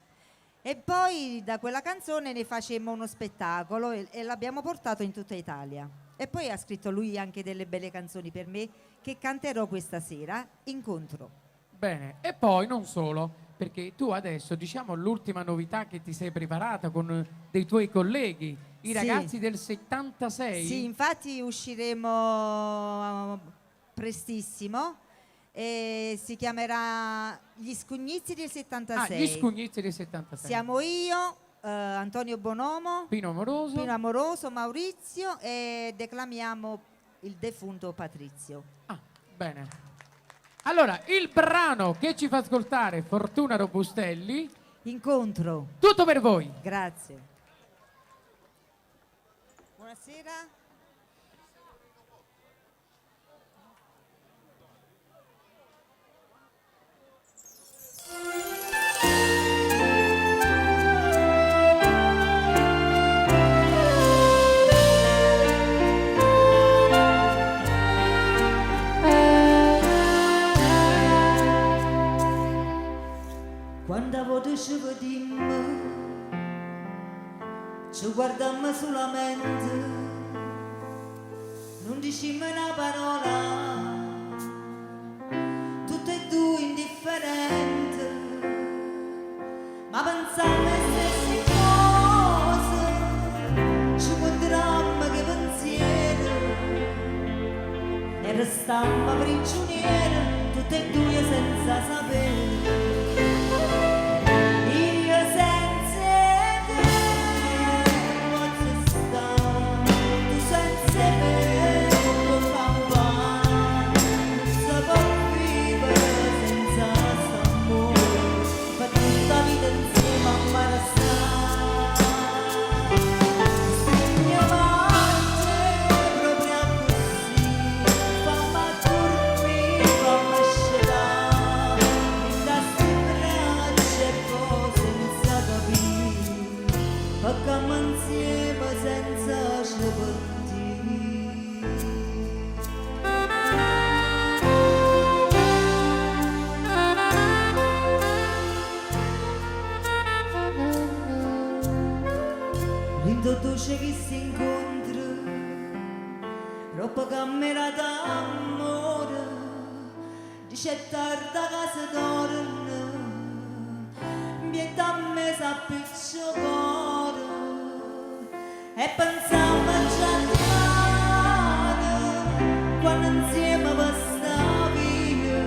e poi da quella canzone ne facemmo uno spettacolo e l'abbiamo portato in tutta Italia. E poi ha scritto lui anche delle belle canzoni per me che canterò questa sera, Incontro. Bene, e poi non solo, perché tu adesso, diciamo, l'ultima novità che ti sei preparata con dei tuoi colleghi, i Sì. ragazzi del 76. Sì, infatti usciremo prestissimo e si chiamerà Gli Scugnizi del 76. Gli Scugnizi del 76. Siamo io, Antonio Bonomo, Pino Amoroso, Maurizio e declamiamo il defunto Patrizio. Bene. Allora, il brano che ci fa ascoltare Fortuna Robustelli. Incontro. Tutto per voi. Grazie. Buonasera. ci guardammo solamente, non dicimmo una parola, tutte e due indifferenti, ma pensammo alle stesse cose, ci guardammo che pensiero, e restammo prigionieri, tutte e due senza sapere. Io senza te posso stare, tu senza me non campare, non si può vivere senza s'amore, per tutta la vita insieme a mare stare. Stringiamo proprio così, fammi dormire, fammi scelare, da sti braccia e poi senza capire, paghiamo insieme senza scepartire. L'introduce chi si incontra, troppa camera d'amore, dice tarda casa torna, mietta a me s'appiccia cuore, e pensiamo già domani, quando insieme passava via,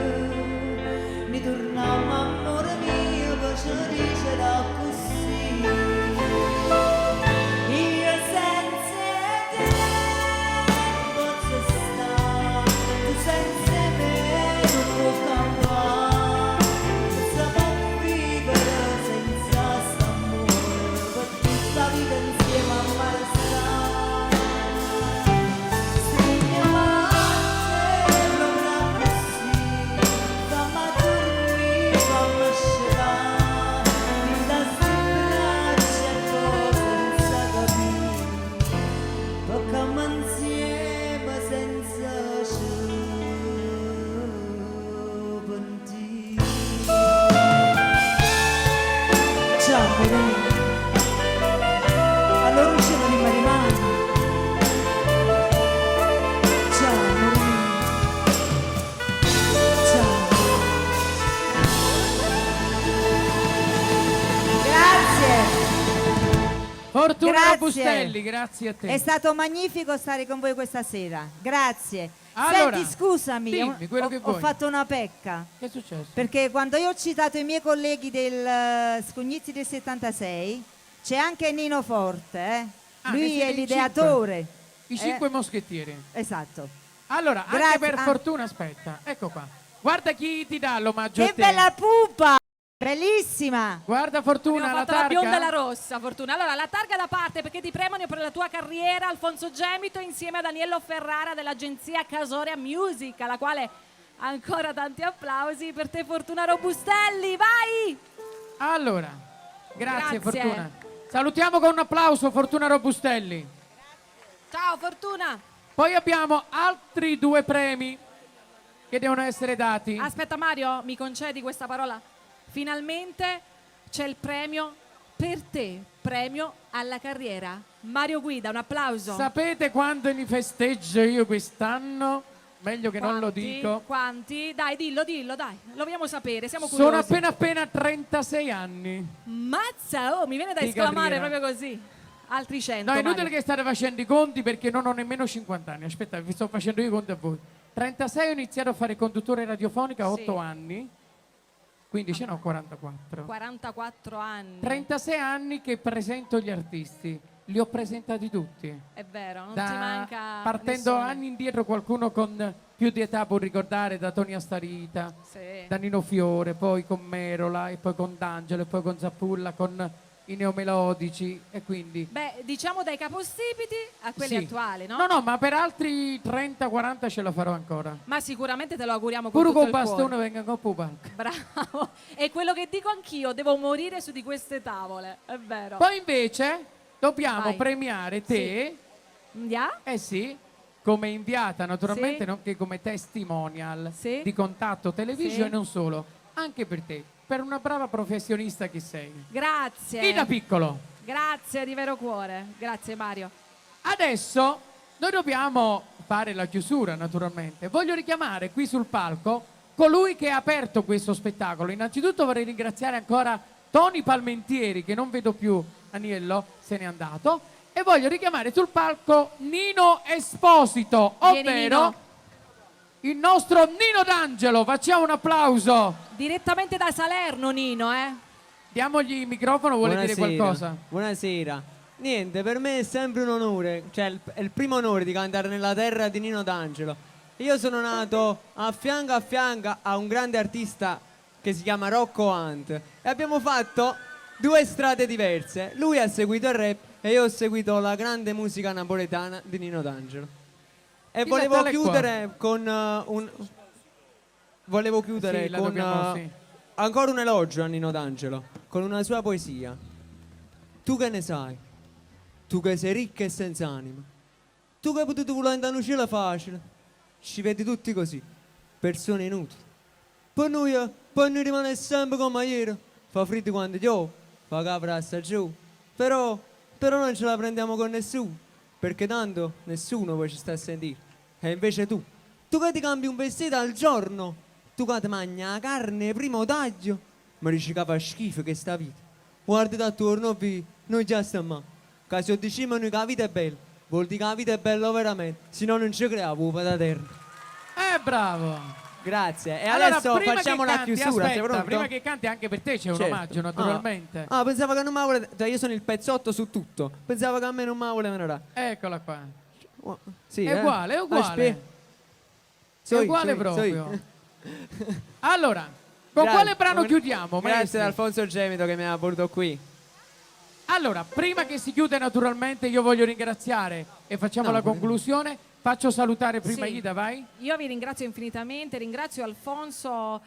ne torniamo amore mio, poi ci dicerà così. Io senza te posso stare, tu senza me non può campare, non si può vivere senza s'amore, per tutta la vita insieme a mare stare. Stringiamo proprio così, fammi dormire, fammi scelare, da sti braccia e poi senza capire, tocchiamo insieme senza pentire. Ciao amore mio, allora usciamo di rimane. Ciao amore mio, ciao. Grazie. Fortuna Grazie. Robustelli, grazie a te. È stato magnifico stare con voi questa sera. Grazie. Allora, Senti, scusami, dimmi quello che ho vuoi. fatto una pecca. Che è successo? Perché quando io ho citato i miei colleghi del Scognizzi del 76, c'è anche Nino Forte, Ah, che lui siete è in l'ideatore. I 5 moschettieri. Esatto. Allora, anche Grazie. per fortuna, aspetta, ecco qua. Guarda chi ti dà l'omaggio a Che te. bella pupa! Bellissima! Guarda Fortuna, Abbiamo la fatto la bionda e targa. la rossa, Fortuna. Allora, la targa da parte perché ti premiano per la tua carriera, Alfonso Gemito, insieme ad Aniello Ferrara dell'agenzia Casoria Music, alla quale ancora tanti applausi per te, Fortuna Robustelli. Vai! Allora, grazie Grazie. Fortuna. Salutiamo con un applauso Fortuna Robustelli. Ciao, Fortuna. Poi abbiamo altri 2 premi che devono essere dati. Aspetta Mario, mi concedi questa parola? Finalmente c'è il premio per te, premio alla carriera. Mario Guida, un applauso. Sapete quando li festeggio io quest'anno? Meglio che non lo Quanti? dico. Quanti? Dai, dillo, dai. Lo vogliamo sapere, siamo curiosi. Sono appena 36 anni. Mazza, oh, mi viene da Di esclamare carriera. proprio così. Altri 100. No, è inutile Mario. che state facendo i conti perché non ho nemmeno 50 anni. Aspetta, vi sto facendo io i conti a voi. 36 ho iniziato a fare conduttore radiofonica a 8 Sì. anni. 15 no, 44. 44 anni. 36 anni che presento gli artisti. Li ho presentati tutti. È vero, non Da- ti manca partendo nessuno. anni indietro, qualcuno con più di età può ricordare, da Tony Astarita, Sì. da Nino Fiore, poi con Merola, e poi con D'Angelo, e poi con Zappulla, con i neomelodici, e quindi... Beh, diciamo dai capostipiti a quelli Sì. attuali, no? No, ma per altri 30-40 ce la farò ancora. Ma sicuramente te lo auguriamo con Pure tutto con il bastone cuore. venga con palco. Bravo. E quello che dico anch'io, devo morire su di queste tavole, è vero. Poi invece dobbiamo Vai. premiare te, Andiamo? eh sì, come inviata naturalmente, Sì. nonché come testimonial Sì. di Contatto Televisione, Sì. e non solo, anche per te, per una brava professionista che sei. Grazie. Chi da piccolo? Grazie di vero cuore. Grazie Mario. Adesso noi dobbiamo fare la chiusura, naturalmente. Voglio richiamare qui sul palco colui che ha aperto questo spettacolo. Innanzitutto vorrei ringraziare ancora Tony Palmentieri, che non vedo più, Aniello se n'è andato, e voglio richiamare sul palco Nino Esposito, Vieni, ovvero Nino. il nostro Nino D'Angelo. Facciamo un applauso. Direttamente da Salerno, Nino, Diamogli il microfono, vuole dire qualcosa? Buonasera. Niente, per me è sempre un onore, cioè è il primo onore di cantare nella terra di Nino D'Angelo. Io sono nato a fianco a un grande artista che si chiama Rocco Hunt e abbiamo fatto 2 strade diverse. Lui ha seguito il rap e io ho seguito la grande musica napoletana di Nino D'Angelo. E volevo chiudere con Volevo chiudere Sì, la con dobbiamo, sì. ancora un elogio a Nino D'Angelo, con una sua poesia. Tu che ne sai? Tu che sei ricca e senza anima. Tu che hai potuto volare in un cielo facile. Ci vedi tutti così, persone inutili. Poi noi rimane sempre come ieri. Fa freddo quando piove, fa capra sta giù. Però non ce la prendiamo con nessuno, perché tanto nessuno poi ci sta a sentire. E invece tu che ti cambi un vestito al giorno, tu che ti mangi la carne primo taglio, mi dici che fa schifo che sta vita. Guarda attorno, noi già stiamo. Che se diciamo noi che la vita è bella, vuol dire che la vita è bella veramente, se no non ci crea pupa da terra. Bravo. Grazie. E Allora, adesso prima facciamo che la canti, chiusura. Sei aspetta, pronto? prima che canti anche per te c'è un Certo. omaggio, naturalmente. Pensavo che non mi voleva. Cioè, io sono il pezzotto su tutto. Pensavo che a me non mi voleva venerare. Eccola qua. Sì, È uguale, è uguale. È uguale proprio. Allora, con quale brano chiudiamo, Grazie maestri? ad Alfonso Gemito che mi ha portato qui. Allora, prima che si chiude naturalmente io voglio ringraziare e facciamo la conclusione. Faccio salutare prima Sì. Ida, vai. Io vi ringrazio infinitamente, ringrazio Alfonso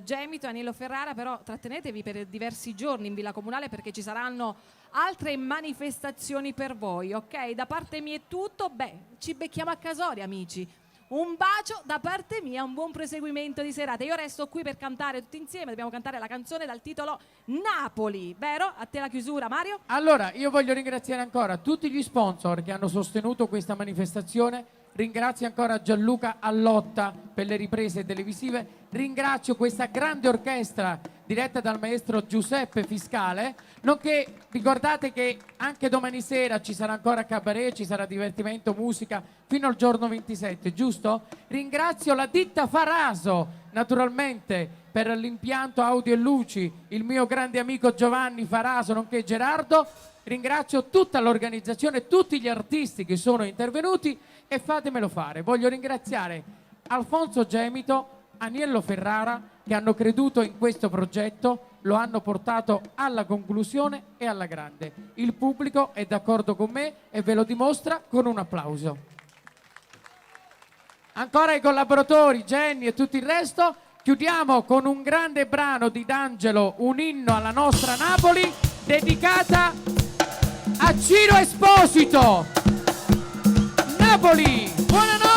Gemito e Aniello Ferrara, però trattenetevi per diversi giorni in Villa Comunale perché ci saranno altre manifestazioni per voi, ok? Da parte mia è tutto, ci becchiamo a Casoria, amici. Un bacio da parte mia, un buon proseguimento di serata. Io resto qui per cantare tutti insieme, dobbiamo cantare la canzone dal titolo Napoli, vero? A te la chiusura, Mario? Allora, io voglio ringraziare ancora tutti gli sponsor che hanno sostenuto questa manifestazione. Ringrazio ancora Gianluca Allotta per le riprese televisive. Ringrazio questa grande orchestra diretta dal maestro Giuseppe Fiscale. Nonché ricordate che anche domani sera ci sarà ancora cabaret, ci sarà divertimento, musica fino al giorno 27, giusto? Ringrazio la ditta Faraso, naturalmente, per l'impianto audio e luci, il mio grande amico Giovanni Faraso, nonché Gerardo. Ringrazio tutta l'organizzazione, tutti gli artisti che sono intervenuti e fatemelo fare. Voglio ringraziare Alfonso Gemito, Aniello Ferrara che hanno creduto in questo progetto, lo hanno portato alla conclusione e alla grande. Il pubblico è d'accordo con me e ve lo dimostra con un applauso. Ancora ai collaboratori, Jenny e tutto il resto. Chiudiamo con un grande brano di D'Angelo, un inno alla nostra Napoli, dedicata a Ciro Esposito. Napoli, buonanotte!